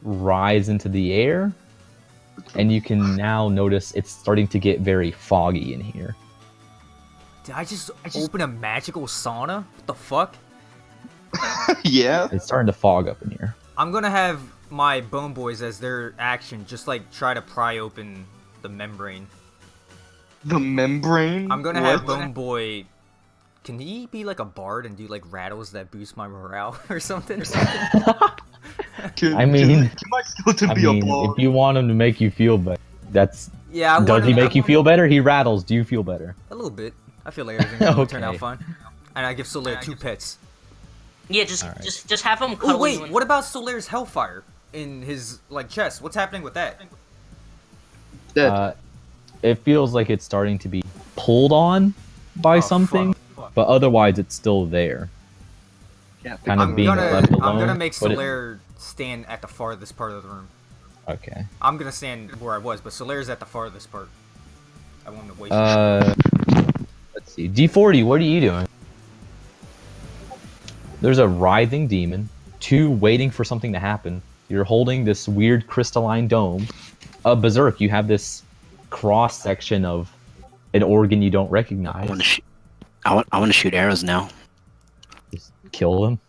rise into the air, and you can now notice it's starting to get very foggy in here. Did I just open a magical sauna? What the fuck? Yeah. It's starting to fog up in here. I'm gonna have my bone boys as their action, just like try to pry open the membrane. The membrane? I'm gonna What? have bone boy. Can he be like a bard and do like rattles that boost my morale or something? I mean- Can my skeleton be a bard? if you want him to make you feel better, that's... Yeah, Does he make you feel better? He rattles. Do you feel better? a little bit? I feel like everything's gonna turn out Okay. fine. And I give Solaire 2 pets. Yeah, just Alright. just have him Oh cuddle wait, you. what about Solaire's Hellfire in his like chest? What's happening with that? Dead. It feels like it's starting to be pulled on by Oh, something, fuck. but otherwise it's still there. Kind of being left alone. I'm gonna make but it- Solaire stand at the farthest part of the room. Okay. I'm gonna stand where I was, but Solaire's at the farthest part. I want him to waste. Let's see. D40, what are you doing? There's a writhing demon, 2 waiting for something to happen. You're holding this weird crystalline dome. Berserk, you have this cross section of an organ you don't recognize. I want to shoot arrows now. Just kill them.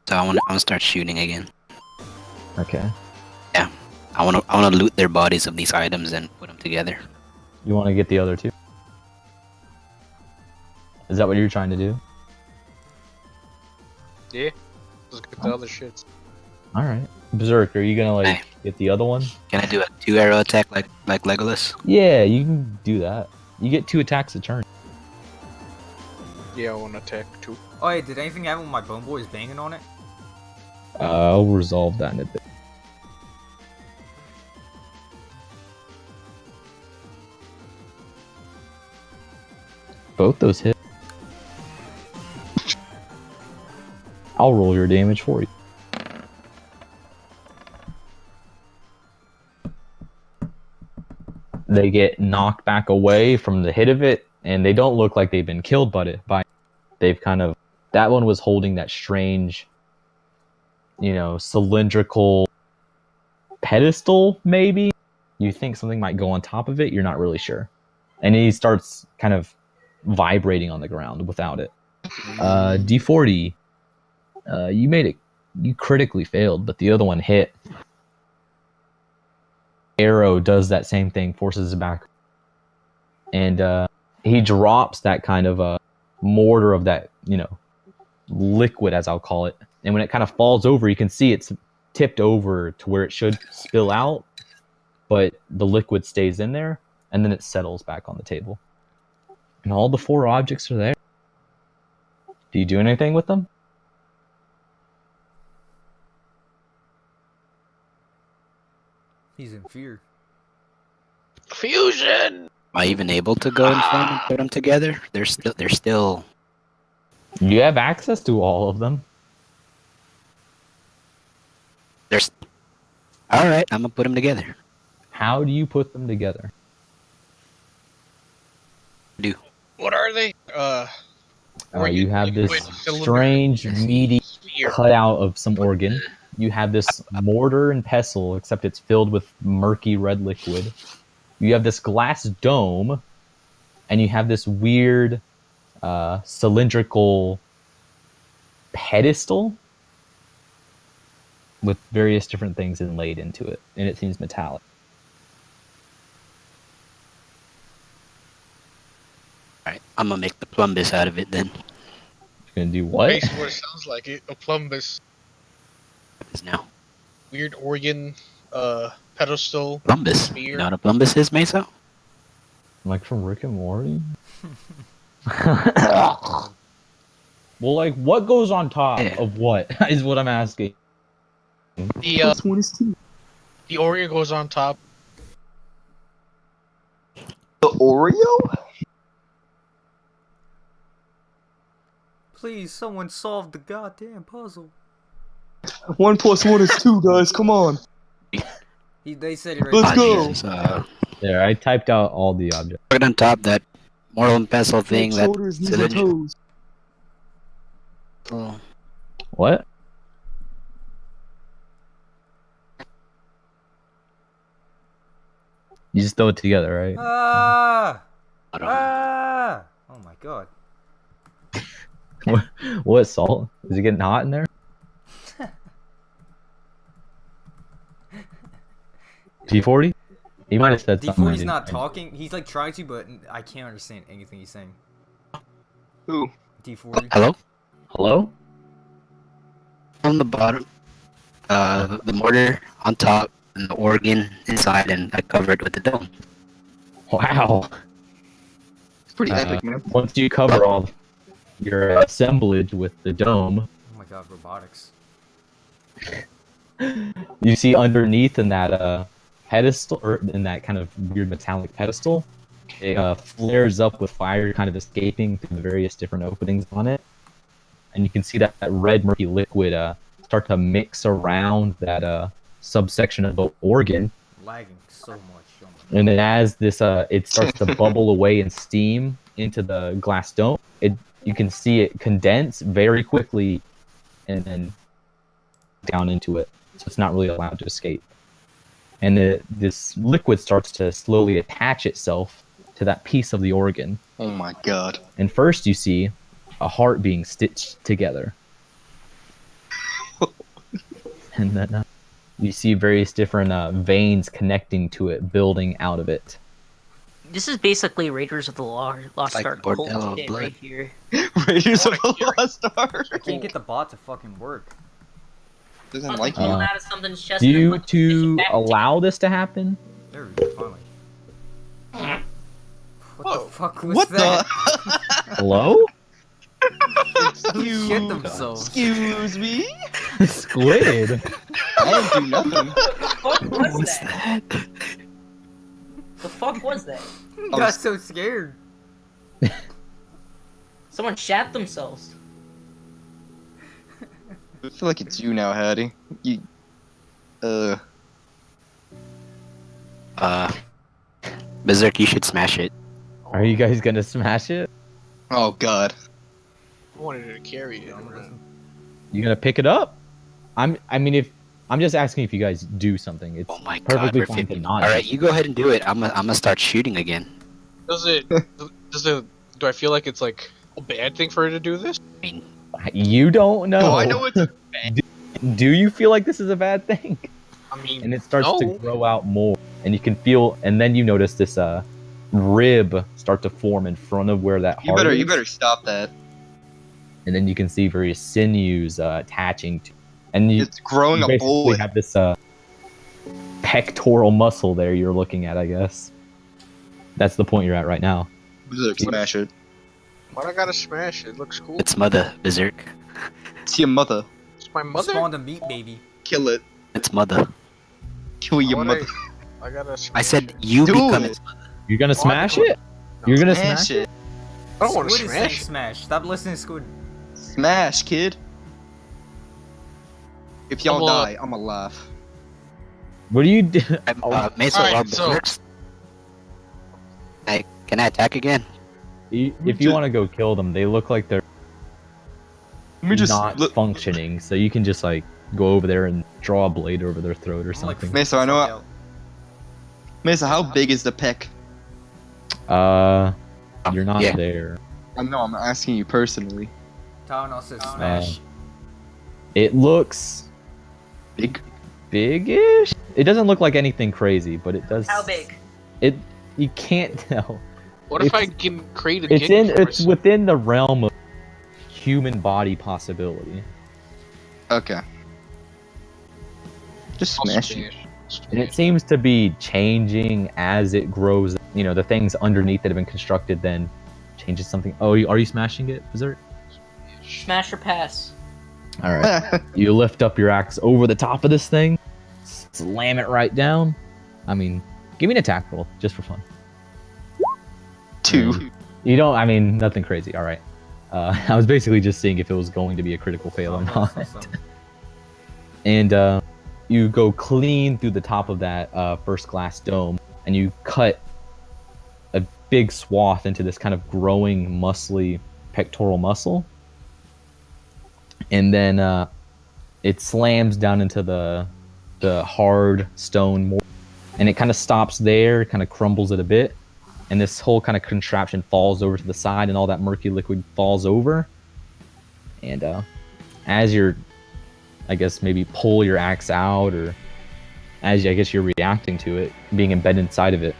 So I want to start shooting again. Okay. Yeah, I want to loot their bodies of these items and put them together. You want to get the other two? Is that what you're trying to do? Yeah. Let's get the other shits. All right. Berserk, are you gonna like get the other one? Can I do a 2-arrow attack like Legolas? Yeah, you can do that. You get 2 attacks a turn. Yeah, I want to attack too. Oh, hey, did anything happen when my bone boy is banging on it? I'll resolve that in a bit. Both those hit. I'll roll your damage for you. They get knocked back away from the hit of it, and they don't look like they've been killed by they've kind of, that one was holding that strange, cylindrical pedestal, maybe? You think something might go on top of it, you're not really sure. And he starts kind of vibrating on the ground without it. D40, you made it, you critically failed, but the other one hit. Arrow does that same thing, forces it back. And he drops that kind of mortar of that, liquid, as I'll call it. And when it kind of falls over, you can see it's tipped over to where it should spill out, but the liquid stays in there, and then it settles back on the table. And all the 4 objects are there. Do you do anything with them? He's in fear. Fusion! Am I even able to go in front and put them together? They're still. You have access to all of them. All right, I'm gonna put them together. How do you put them together? What are they? You have this liquid cylinder. strange, meaty Sphere. cutout of some organ. You have this mortar and pestle, except it's filled with murky red liquid. You have this glass dome, and you have this weird cylindrical pedestal with various different things inlaid into it, and it seems metallic. All right, I'm gonna make the plumbus out of it then. You're gonna do what? Basically what it sounds like. A plumbus. Now, Weird organ, pedestal. plumbus. Sphere. You know what a plumbus is, Mesa? Like from Rick and Morty? Well, like, what goes on top of what is what I'm asking. The Oreo goes on top. The Oreo? Please, someone solve the goddamn puzzle. 1 + 1 is 2, guys. Come on. They said it right Let's there. go. There, I typed out all the objects. Right on top that mortal and pestle thing. Head, That shoulders, knees, and toes. Oh, What? You just throw it together, right? Ah! I don't know. Ah! Oh my god. What, salt? Is it getting hot in there? G40? He might have said something. I D40's didn't not hear. talking. He's like trying to, but I can't understand anything he's saying. Who? D40. Hello? Hello? On the bottom, the mortar on top, and the organ inside, and I covered with the dome. Wow. It's pretty epic, man. Once you cover all your assemblage with the dome, Oh my god, robotics. you see underneath in that pedestal, or in that kind of weird metallic pedestal, it flares up with fire kind of escaping through the various different openings on it. And you can see that red murky liquid start to mix around that subsection of the organ. Lagging so much. Oh my And then as this it starts to bubble away and steam into the glass dome, you can see it condense very quickly and then down into it, so it's not really allowed to escape. And this liquid starts to slowly attach itself to that piece of the organ. Oh my god. And first you see a heart being stitched together. And then you see various different veins connecting to it, building out of it. This is basically Raiders of the Lost Like Ark bordello cult of shit blood. right here. Raiders of the Lost Ark. I can't get the bot to fucking work. Doesn't like Pulling you. out of something's chest Do and then you putting it to back allow this to happen? There we go, finally. What Whoa. the fuck was What that? the? Hello? Who shit themselves? Excuse me? Squid? I didn't do nothing. What the fuck was that? The fuck was that? I got so scared. Someone shat themselves. I feel like it's you now, Hattie. You. Berserk, you should smash it. Are you guys gonna smash it? Oh god. I wanted to carry it. You gonna pick it up? I'm just asking if you guys do something. It's Oh my god, perfectly we're fine to 50. not. Alright, you go ahead and do it. I'm gonna start shooting again. Does it? Do I feel like it's like a bad thing for her to do this? I mean, You don't know. Oh, I know it's a Do you feel like this is a bad thing? I mean, And it starts no. to grow out more, and you can feel, and then you notice this rib start to form in front of where that heart is. You better stop that. And then you can see various sinews attaching to, and you It's growing a basically bullet. have this pectoral muscle there you're looking at, I guess. That's the point you're at right now. Berserk, smash it. Why I gotta smash it? It looks cool. it's mother, Berserk. It's your mother. It's my mother. Spawned a meat baby. Kill it. It's mother. Kill your Why would mother. I gotta smash I said it. you Do become it. its mother. You're gonna Oh, I smash don't- it? You're gonna Smash smash it? it. I don't want to Squid is saying smash it. smash. Stop listening to Squid. Smash, kid. If y'all Come on. die, I'ma laugh. What do you do? Mesa, Alright, while so- Berserk's... Can I attack again? If you want to go kill them, they look like they're Let me just not look. functioning, so you can just like go over there and draw a blade over their throat or I'm like, something. Mesa, I know. fuck out. Mesa, how big is the peck? You're not Yeah. there. I know. I'm asking you personally. Talon says smash. It looks Big. big-ish. It doesn't look like anything crazy, but it does. How big? You can't tell. What if I It's- can create a It's gig for it's myself? within the realm of human body possibility, Okay. Just I'll smash it. and it seems to be changing as it grows. You know, the things underneath that have been constructed then changes something. Oh, are you smashing it? Is there? Smash or pass? All right. You lift up your axe over the top of this thing, slam it right down. I mean, give me an attack roll just for fun. 2. You don't. I mean, nothing crazy. All right. I was basically just seeing if it was going to be a critical fail or not. And you go clean through the top of that first glass dome, and you cut a big swath into this kind of growing, muscly pectoral muscle. And then it slams down into the hard stone mortar, and it kind of stops there, kind of crumbles it a bit, and this whole kind of contraption falls over to the side, and all that murky liquid falls over. And as you're, I guess, maybe pull your axe out, or as I guess you're reacting to it being embedded inside of it,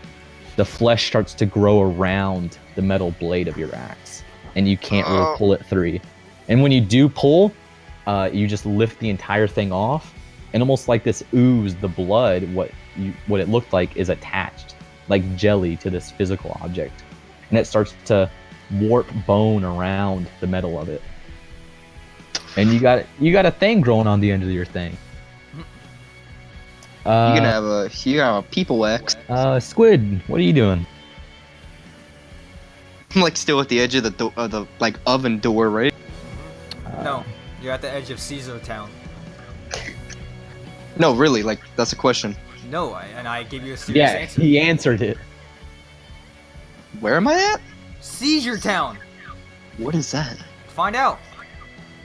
the flesh starts to grow around the metal blade of your axe, and you can't really pull it through. And when you do pull, you just lift the entire thing off, and almost like this ooze, the blood, what it looked like, is attached like jelly to this physical object, and it starts to warp bone around the metal of it. And you got a thing growing on the end of your thing. You're gonna have a people axe. Squid, what are you doing? I'm like still at the edge of the like oven door, right? No, you're at the edge of Caesar Town. No, really, like that's a question. No, and I gave you a serious Yeah, answer. he answered it. Where am I at? Seizure Town. What is that? Find out.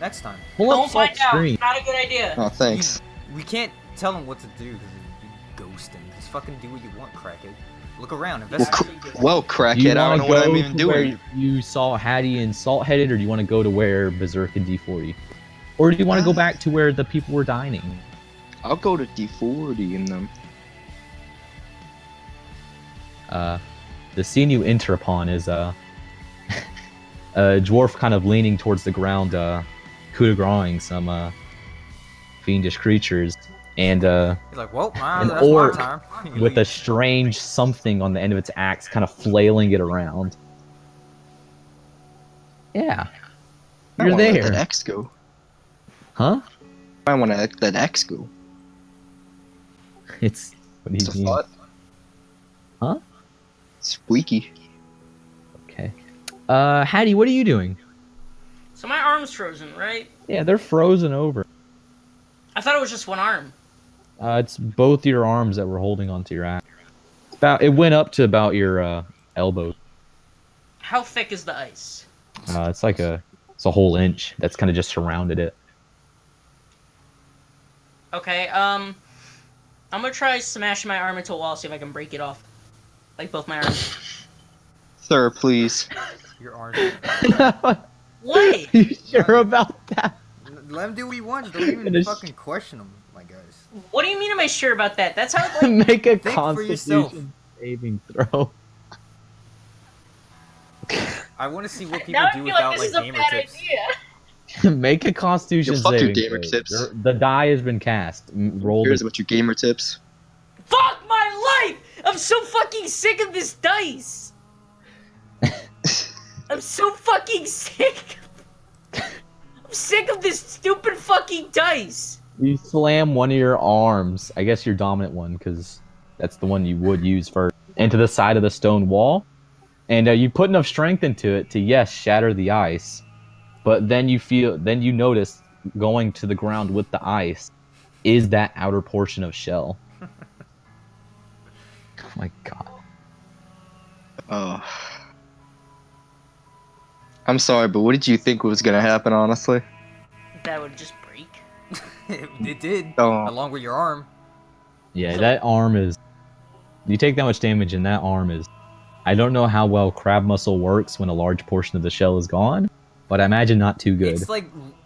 Next time. Pull up Don't find Salt's out. screen. Not a good idea. Oh, thanks. We can't tell him what to do because you ghost him. Just fucking do what you want, crackhead. Look around, Well, investigate. well, Do you crackhead, I want don't to know what I'm go even to where doing. you saw Hattie and Salt headed, or do you want to go to where Berserk and D40? Or do you want to go back to where the people were dining? I'll go to D40 and them. The scene you enter upon is a dwarf kind of leaning towards the ground, coup de grace some fiendish creatures, and He's like, well, an that's my orc time. He with a leaves. strange something on the end of its axe, kind of flailing it around. Yeah, I you're wanna let there, that X go. huh? I want to let that X go. It's what It's do a you mean? thought. Huh? Squeaky. Okay. Hattie, what are you doing? So my arm's frozen, right? Yeah, they're frozen over. I thought it was just one arm. It's both your arms that were holding onto your axe. It went up to about your elbow. How thick is the ice? It's a whole inch. That's kind of just surrounded it. Okay, I'm gonna try smashing my arm into a wall, see if I can break it off. Like both my arms. Sir, please. Your arm. What? You sure about that? Let him do what he wants. Don't even Finish. fucking question him, my guys. What do you mean am I sure about that? That's how like Make a Think for yourself. Constitution saving throw. I want to see what people now I do feel without like this is like a gamer bad tips. idea. Make a Constitution Yo, fuck your saving gamer throw. tips. The die has been cast. Roll Here's the. about your gamer tips. Fuck my life! I'm so fucking sick of this dice! I'm so fucking sick! I'm sick of this stupid fucking dice! You slam one of your arms. I guess your dominant one, because that's the one you would use first. Into the side of the stone wall, and you put enough strength into it to yes shatter the ice. But then you notice going to the ground with the ice is that outer portion of shell. Oh my god. Oh. I'm sorry, but what did you think was gonna happen, honestly? That would just break. It did. Oh. Along with your arm. Yeah, that arm is. You take that much damage, and that arm is. I don't know how well crab muscle works when a large portion of the shell is gone, but I imagine not too good.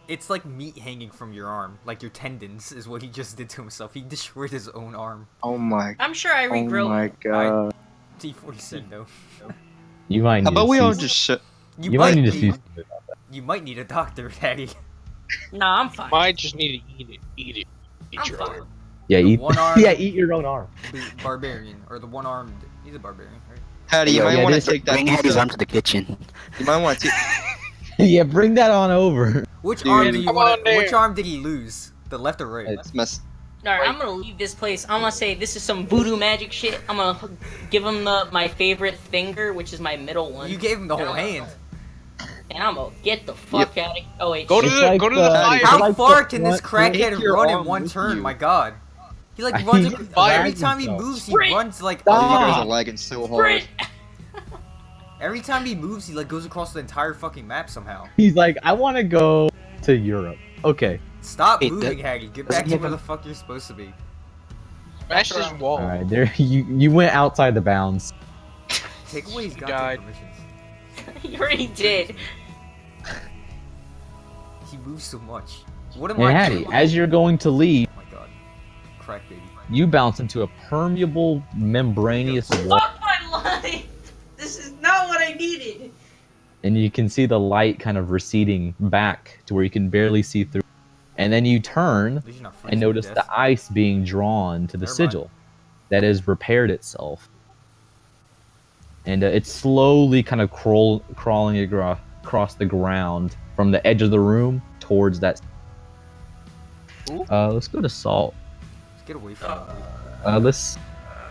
It's like meat hanging from your arm, like your tendons is what he just did to himself. He destroyed his own arm. Oh my. I'm sure I Oh regrow. my god. T40 said no. You might need. How about to we all see- just shut? You might need to see. You might need a doctor, Patty. Nah, I'm fine. Might just need to eat it. Eat it. Eat I'm your fine. arm. Yeah, The eat. one arm- Yeah, eat your own arm. The barbarian, or the one-armed. He's a barbarian, right? Hattie, you Yeah, might yeah, want this- to take that. Bring Hattie's pizza. arm to the kitchen. You might want to. Yeah, bring that on over. Which Dude. arm do you Come want? on there. Which arm did he lose? The left or right? That's messed. Alright, I'm gonna leave this place. I'm gonna say this is some voodoo magic shit. I'm gonna give him my favorite finger, which is my middle one. You gave him the whole hand. And I'm gonna get the fuck out of. Oh wait, Go to It's the like go to the- the Patty, fire. How like far the can this front- crackhead Take your run in arm one with turn? you. My god. He like I runs. think he's Every lagging time he himself. moves, he Sprint! runs like. You Stop. guys are lagging so hard. Sprint! Every time he moves, he like goes across the entire fucking map somehow. He's like, I want to go to Europe. Okay. Stop Hey, moving, that- Haggy. Get doesn't back he to have where a- the fuck you're supposed to be. Smash this wall. All right. There. You went outside the bounds. Take away his He goddamn died. permissions. You already did. He moves so much. What am Hey, I Hattie, doing? as you're going to leave, Oh my god. Crack baby. you bounce into a permeable, membranous wall, Fuck my life! This is not what I needed! and you can see the light kind of receding back to where you can barely see through. And then you turn At least you're not and freezing to notice death. the ice being drawn to the Never mind. sigil that has repaired itself. And it's slowly kind of crawling across the ground from the edge of the room towards that. Ooh. Let's go to Salt. Just get away from him. Let's.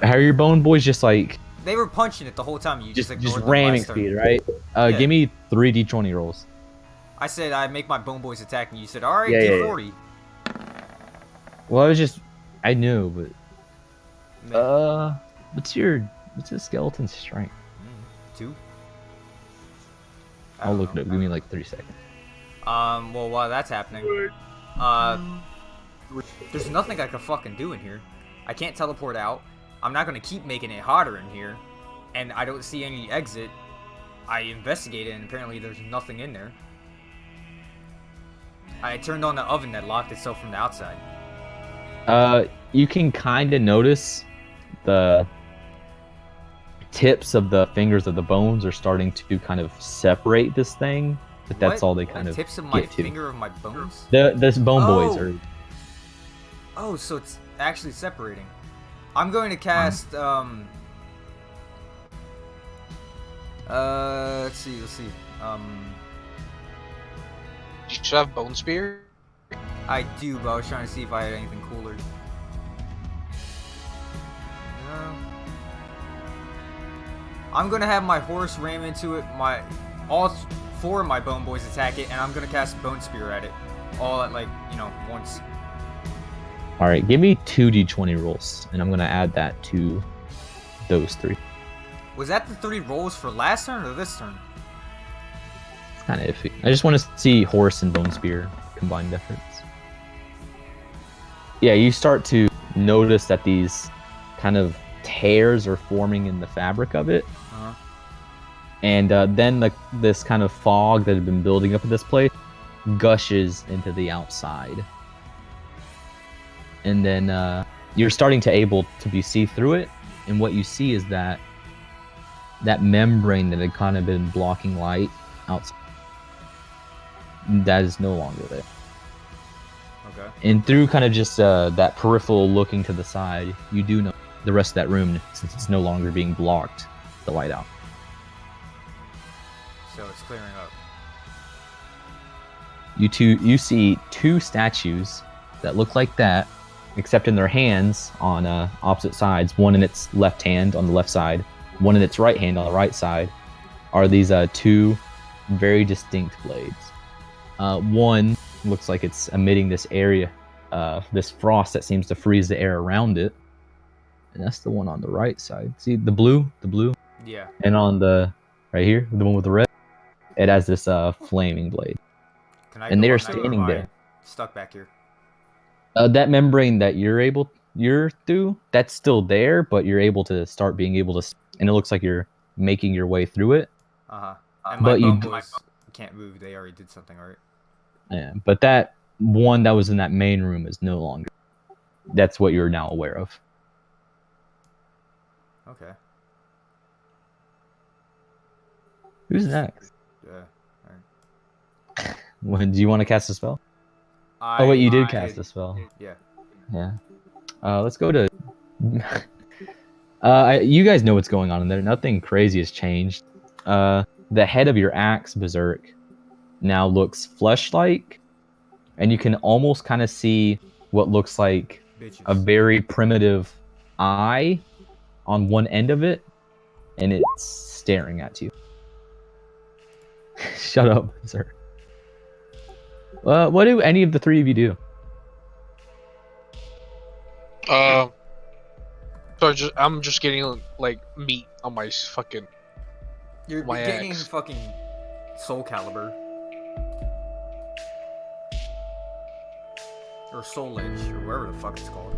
How are your bone boys just like They were punching it the whole time. You just just ignored them ramming last turn. speed, right? Yeah. Give me 3 d20 rolls. I said I'd make my bone boys attack, and you said, "All right, Yeah, yeah, D40." Well, I was just I knew, but Man, what's his skeleton strength? 2. I I'll don't look it know. up. Give me like 3 seconds. Well, while that's happening, there's nothing I can fucking do in here. I can't teleport out. I'm not gonna keep making it hotter in here, and I don't see any exit. I investigated, and apparently there's nothing in there. I turned on the oven that locked itself from the outside. You can kind of notice the tips of the fingers of the bones are starting to kind of separate this thing, but that's What? all they The kind of tips of my get to. finger of my bones? This bone boys are. Oh, so it's actually separating. I'm going to cast, let's see, You should have Bone Spear. I do, but I was trying to see if I had anything cooler. No. I'm gonna have my horse ram into it, all 4 of my bone boys attack it, and I'm gonna cast Bone Spear at it. All at, like, once. Alright, give me 2d20 rolls, and I'm going to add that to those 3. Was that the 3 rolls for last turn or this turn? It's kind of iffy. I just want to see Horse and Bone Spear combined efforts. Yeah, you start to notice that these kind of tears are forming in the fabric of it. Uh-huh. And then this kind of fog that had been building up at this place gushes into the outside. And then you're starting to able to be see through it, and what you see is that membrane that had kind of been blocking light outside, that is no longer there. Okay. And through kind of just that peripheral looking to the side, you do know the rest of that room, since it's no longer being blocked, the light out. So it's clearing up. You see 2 statues that look like that, except in their hands on opposite sides. One in its left hand on the left side, one in its right hand on the right side, are these 2 very distinct blades. One looks like it's emitting this area, this frost that seems to freeze the air around it, and that's the one on the right side. See the blue? Yeah. And on the right here, the one with the red, it has this flaming blade. Can They are or standing am I there. Stuck back here. That membrane that you're through, that's still there, but you're able to start being able to, and it looks like you're making your way through it. And my But you bone do- boys can't move. They already did something, alright? Yeah, but that one that was in that main room is no longer. That's what you're now aware of. Okay. Who's next? Yeah. Do you want to cast a spell? Oh wait, you did cast a spell. Yeah. Yeah. Let's go to. You guys know what's going on in there. Nothing crazy has changed. The head of your axe, Berserk, now looks flesh-like, and you can almost kind of see what looks like Bitches. a very primitive eye on one end of it, and it's staring at you. Shut up, sir. What do any of the 3 of you do? So I'm just getting like meat on my fucking. You're my getting axe. fucking Soul Caliber. Or Soul Edge, or whatever the fuck it's called.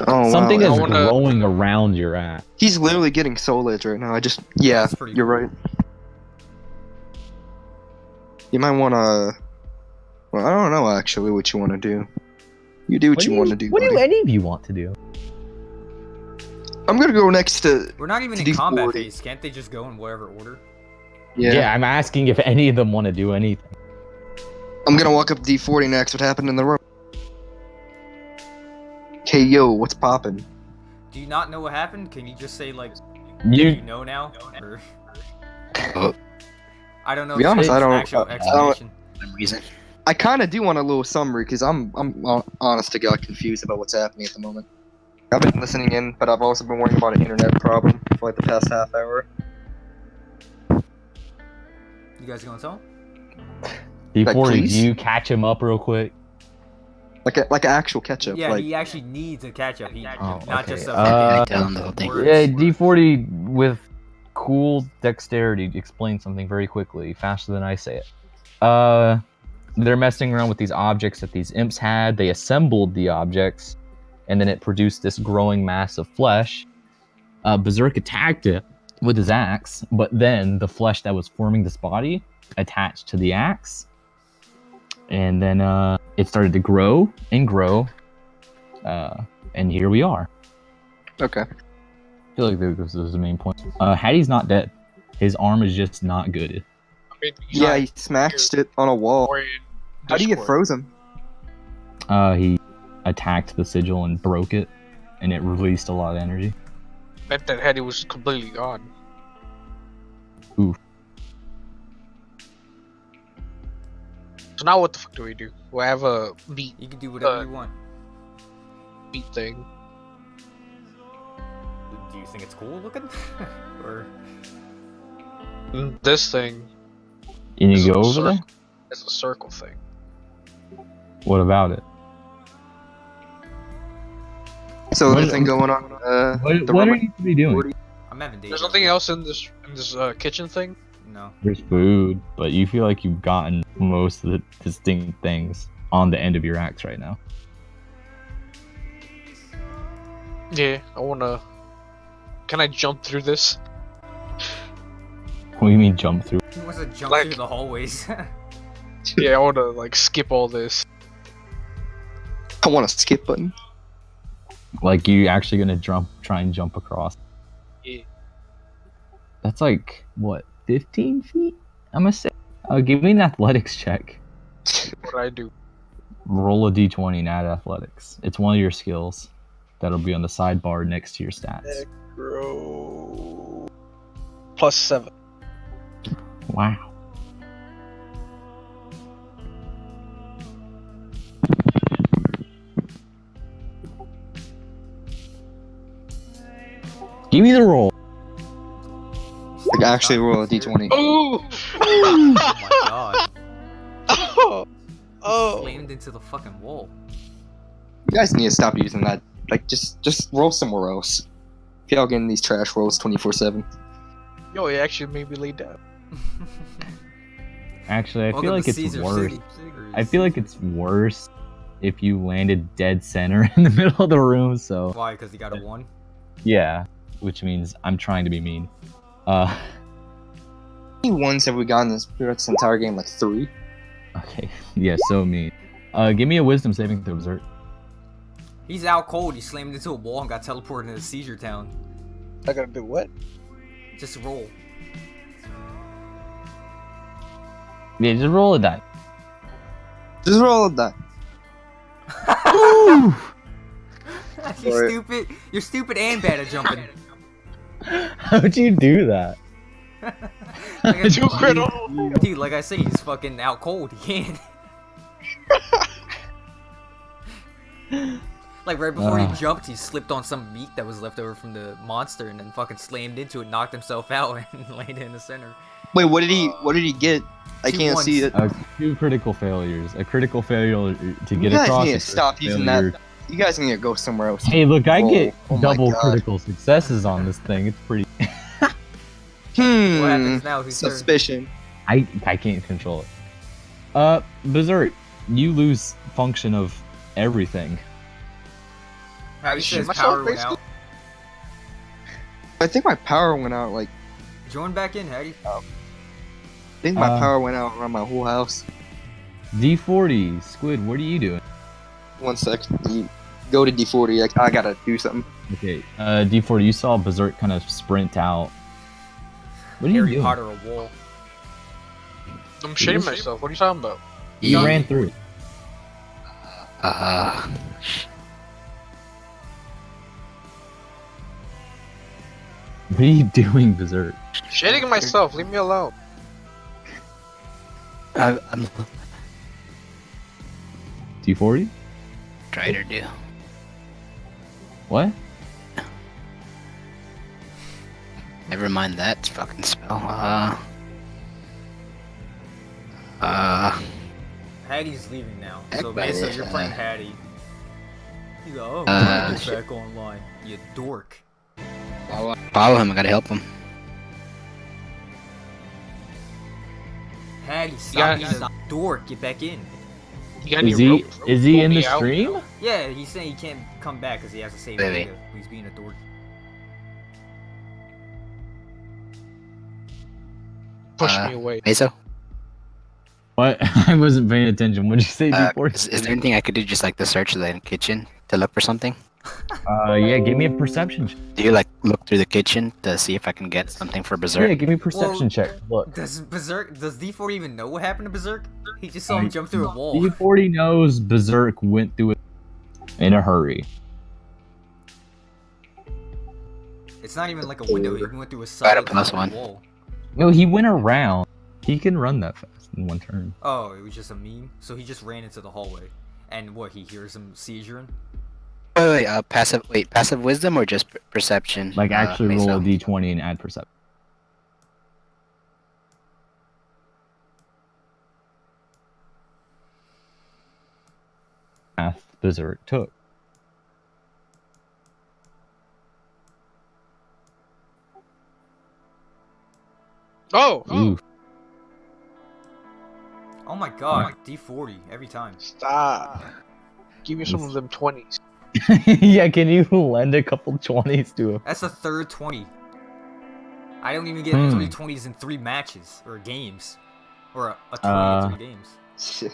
Oh, Something wow. is I wanna- growing around your axe. He's literally getting soul edge right now. Yeah, That's pretty you're cool. right. You might want to. Well, I don't know actually what you want to do. You do what you want to do. What do buddy. any of you want to do? I'm gonna go next to. We're not even To in combat D40. phase. Can't they just go in whatever order? Yeah. I'm asking if any of them want to do anything. I'm gonna walk up D40 next. What happened in the room? Hey yo, what's poppin'? Do you not know what happened? Can you just say, like, you You know now? Or... Oh, I don't know. To be if honest, there's I don't- an actual I don't- explanation. for some reason. I kind of do want a little summary because I'm honest to God confused about what's happening at the moment. I've been listening in, but I've also been worrying about an internet problem for like the past half hour. You guys gonna tell? D40, please? do you catch him up real quick? Like an actual catch up. Yeah, like, he actually needs a catch up. He Oh, not okay. just a I fucking tell him the whole thing. word. Yeah, D40 with cool dexterity explain something very quickly, faster than I say it. They're messing around with these objects that these imps had. They assembled the objects, and then it produced this growing mass of flesh. Berserk attacked it with his axe, but then the flesh that was forming this body attached to the axe, and then it started to grow and grow, and here we are. Okay. I feel like this was the main point. Hattie's not dead. His arm is just not good. I mean, Yeah, he smashed it on a wall. How do you get Discord. frozen? He attacked the sigil and broke it, and it released a lot of energy. Meant that Hattie was completely gone. Oof. So now what the fuck do we do? We have a meat You can do whatever you want. thing. Do you think it's cool looking? Or This thing Can is you a go over circle. there? It's a circle thing. What about it? So What- there's thing going on. What the are room- you to be doing? I'm having days. There's nothing else in this kitchen thing. No. There's food, but you feel like you've gotten most of the distinct things on the end of your axe right now. Yeah, I wanna. Can I jump through this? What do you mean jump through? He wants to jump Like- through the hallways. Yeah, I wanna like skip all this. I want a skip button. Like you actually gonna try and jump across? Yeah. That's like what, 15 feet? I'm gonna say. Give me an athletics check. What do I do? Roll a d20 and add athletics. It's one of your skills that'll be on the sidebar next to your stats. Grow. +7. Wow. Give me the roll. Like actually roll a d20. Oh! Oh my god. Oh! Oh! Slammed into the fucking wall. You guys need to stop using that. Like just roll somewhere else. If y'all getting these trash rolls 24/7. Yo, it actually made me lay down. Actually, I feel Welcome like to it's Caesar worse. City. I feel like it's worse if you landed dead center in the middle of the room. So Why? Because he got a 1? yeah, which means I'm trying to be mean. How many ones have we gotten this entire game? Like 3? Okay, yeah, so mean. Give me a wisdom saving throw, Berserk. He's out cold. He slammed into a wall and got teleported into Seizure Town. I gotta do what? Just roll. Yeah, just roll a die. Just roll a die. You're Alright. stupid. You're stupid and bad at jumping. How'd you do that? Like I- Two critical. Dude, like I say, he's fucking out cold. He can't. Like right before he jumped, he slipped on some meat that was left over from the monster, and then fucking slammed into it, knocked himself out, and landed in the center. Wait, what did he get? I 2 can't see ones. it. 2 critical failures. A critical failure to You get guys across. need to a stop critical using failure. that. You guys need to go somewhere else. Hey, look, I Roll. get Oh my double God. critical successes on this thing. It's pretty. What happens now? Who's third? Suspicion. I can't control it. Berserk, you lose function of everything. Harry Shit says myself, power went basically. out. I think my power went out. Like Join back in, Harry. I think my Uh, power went out around my whole house. D40, Squid, what are you doing? 1 sec. You go to D40. I gotta do something. Okay, D40, you saw Berserk kind of sprint out. What are you Harry doing? Potter a wall. I'm shitting myself. What are you talking about? You Yeah. ran through it. What are you doing, Berserk? Shitting myself. Leave me alone. I'm D40? trying to do. What? Never mind that fucking spell. Hattie's leaving now. Heck So by Mesa, this, you're playing Hattie. He's like, oh, get shit. back online, you dork. Follow him. I gotta help him. Hattie, stop being a dork. Get back in. You got any Is he rope? is he Pull in me the out. stream? Yeah, he's saying he can't come back because he has to save Really? data. He's being a dork. Push me away. Meso? What? I wasn't paying attention. What did you say before? Is there anything I could do just like to search the kitchen to look for something? Yeah, give me a perception check. Do you like look through the kitchen to see if I can get something for Berserk? Yeah, give me a perception Well, check. Look. Does D4 even know what happened to Berserk? He just saw him jump through a wall. He knows Berserk went through it in a hurry. It's not even like a window. He went through a Got side a plus of one. the wall. No, he went around. He can run that fast in one turn. Oh, it was just a meme. So he just ran into the hallway, and what? He hears him seizuring. Wait, passive wisdom or just perception? Like actually roll a Meso? d20 and add perception. Path Berserk took. Oh, Ooh. Oh my god, D40 every time. stop. Give me some of them 20s. Yeah, can you lend a couple 20s to him? That's the third 20. I don't even get 3 20s in 3 matches or games, or a 20 in 3 games. Shit.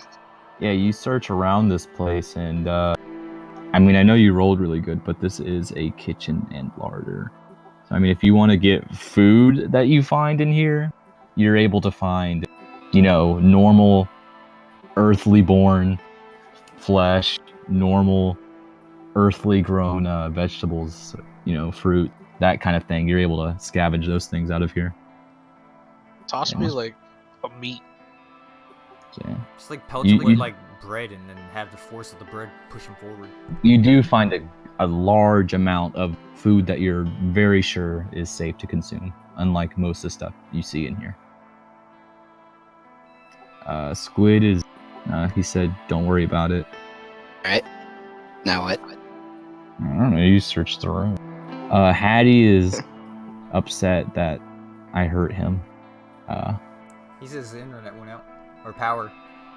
Yeah, you search around this place and I mean, I know you rolled really good, but this is a kitchen and larder. So I mean, if you want to get food that you find in here, you're able to find, you know, normal earthly born flesh, normal earthly grown vegetables, you know, fruit, that kind of thing. You're able to scavenge those things out of here. Toss me like a meat. Yeah. Just like pelch him with like bread and then have the force of the bread push him forward. You do find a large amount of food that you're very sure is safe to consume, unlike most of the stuff you see in here. Squid is, he said, don't worry about it. Alright. Now what? I don't know, you search the room. Hattie is upset that I hurt him. He says the internet went out. Or power.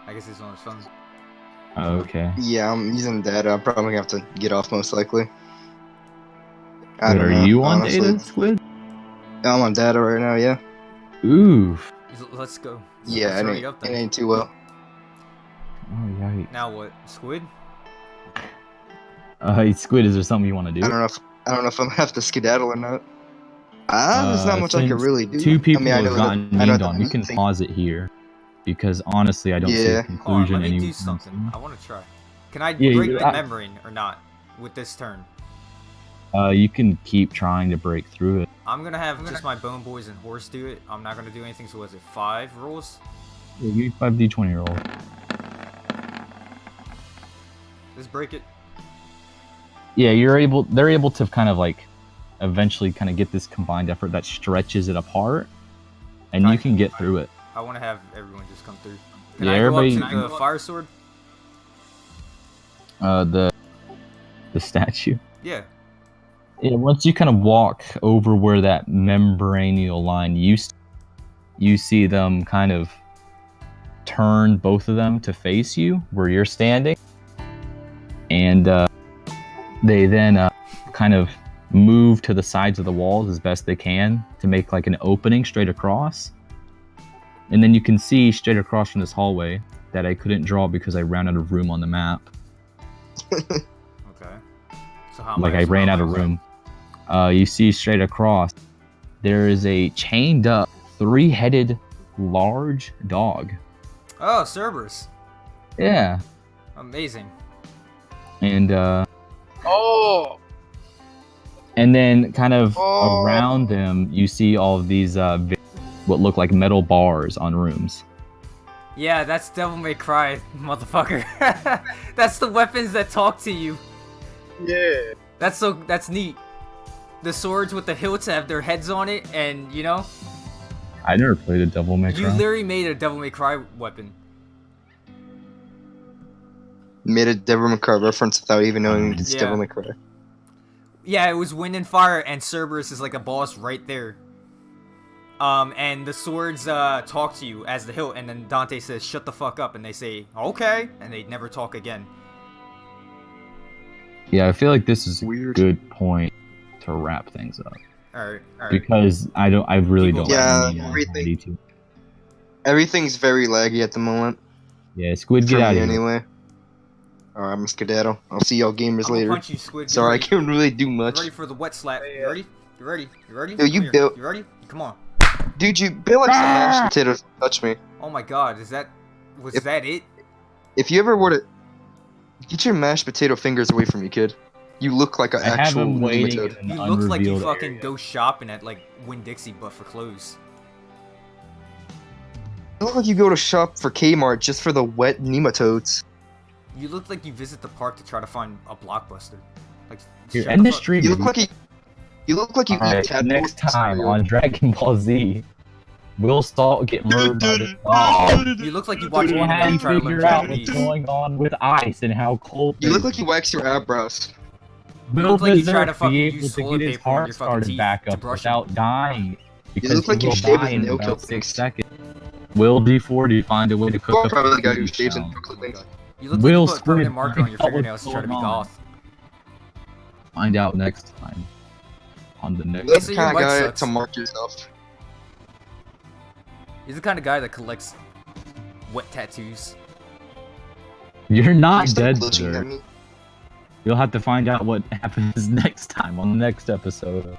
I guess he's on his phone. Okay. Yeah, I'm using data. I'm probably gonna have to get off most likely. I Wait, don't are know, you on honestly. data, Squid? I'm on data right now, yeah. Oof. Let's go. Yeah, Let's it hurry ain't, up it then. ain't too well. Oh, yikes. Now what? Squid? Squid, is there something you want to do? I don't know if I'm gonna have to skedaddle or not. There's not much I can Since really do. Two people I mean, I have know gotten that, I know named that on. You can thing- pause it here, because honestly, I don't see Yeah. a Hold on, conclusion let me do anyone. something. I want to try. Can I Yeah, break you- the membrane or not with this turn? You can keep trying to break through it. I'm gonna have just my bone boys and horse do it. I'm not gonna do anything. So was it 5 rolls? Yeah, give me 5d20 roll. Just break it. Yeah, they're able to kind of like eventually kind of get this combined effort that stretches it apart, and you can get through it. I want to have everyone just come through. Can Yeah, I go everybody- up to the fire sword? The statue. Yeah. Yeah, once you kind of walk over where that membranial line used to, you see them kind of turn both of them to face you where you're standing. And they then kind of move to the sides of the walls as best they can to make like an opening straight across. And then you can see straight across from this hallway that I couldn't draw because I ran out of room on the map. Okay. So how am Like I ran out of room. You see straight across, there is a chained up, 3-headed, large dog. Oh, Cerberus. Yeah, Amazing. and Oh! and then kind of Oh. around them, you see all of these what look like metal bars on rooms. Yeah, that's Devil May Cry, motherfucker. That's the weapons that talk to you. Yeah. That's neat. The swords with the hilts have their heads on it, and you know, I never played a Devil May you Cry. literally made a Devil May Cry weapon. Made a Devil May Cry reference without even knowing it's Yeah. Devil May Cry. Yeah, it was wind and fire, and Cerberus is like a boss right there. And the swords talk to you as the hilt, and then Dante says, "Shut the fuck up," and they say, "Okay," and they never talk again. Yeah, I feel like this is Weird. a good point to wrap things up All right. because I really don't. Yeah, have any everything- idea to- Everything's very laggy at the moment. Yeah, Squid, For get me out of here. anyway. Alright, I'm skedaddle. I'll see y'all gamers I'm gonna later. punch you, Squid. Get Sorry, I ready. can't really do You much. ready for the wet slap? You ready? You ready? You ready? Yo, you Come here. built- You ready? Come on. Dude, you built like some mashed potatoes. Touch me. Oh my God, was If- that it? If you ever were to get your mashed potato fingers away from me, kid. You look like an I have actual him waiting nematode. in an You look like you unrevealed fucking area. go shopping at like Winn-Dixie, but for clothes. You look like you go to shop for Kmart just for the wet nematodes. You look like you visit the park to try to find a blockbuster. Like, Here, shut end the this fuck- stream. You look like you look like you eat Alright, tadpoles. next in time cereal. on Dragon Ball Z, Will Salt get murdered by the dog. You look like you watch We'll anime have and you try to learn figure out what's Japanese. going on with ice and how cold. You it look is. like you wax your eyebrows. Will look like you try to Berserk fucking be able use to toilet get his paper on heart your fucking started teeth back to up brush without dying? Because look like he you will shave die with in nail about clippings. 6 seconds. Will D40 find a way to cook You're up probably the the guy who food shaves and sound? cooks Oh my things. God. You look Will like you put permanent Squid marker on your find out fingernails to what's try to be going on? goth. Find out next time on the next. That's so the your kind of mic guy sucks. to mark yourself. He's the kind of guy that collects wet tattoos. You're not Stop dead, glitching sir. at me. You'll have to find out what happens next time on the next episode.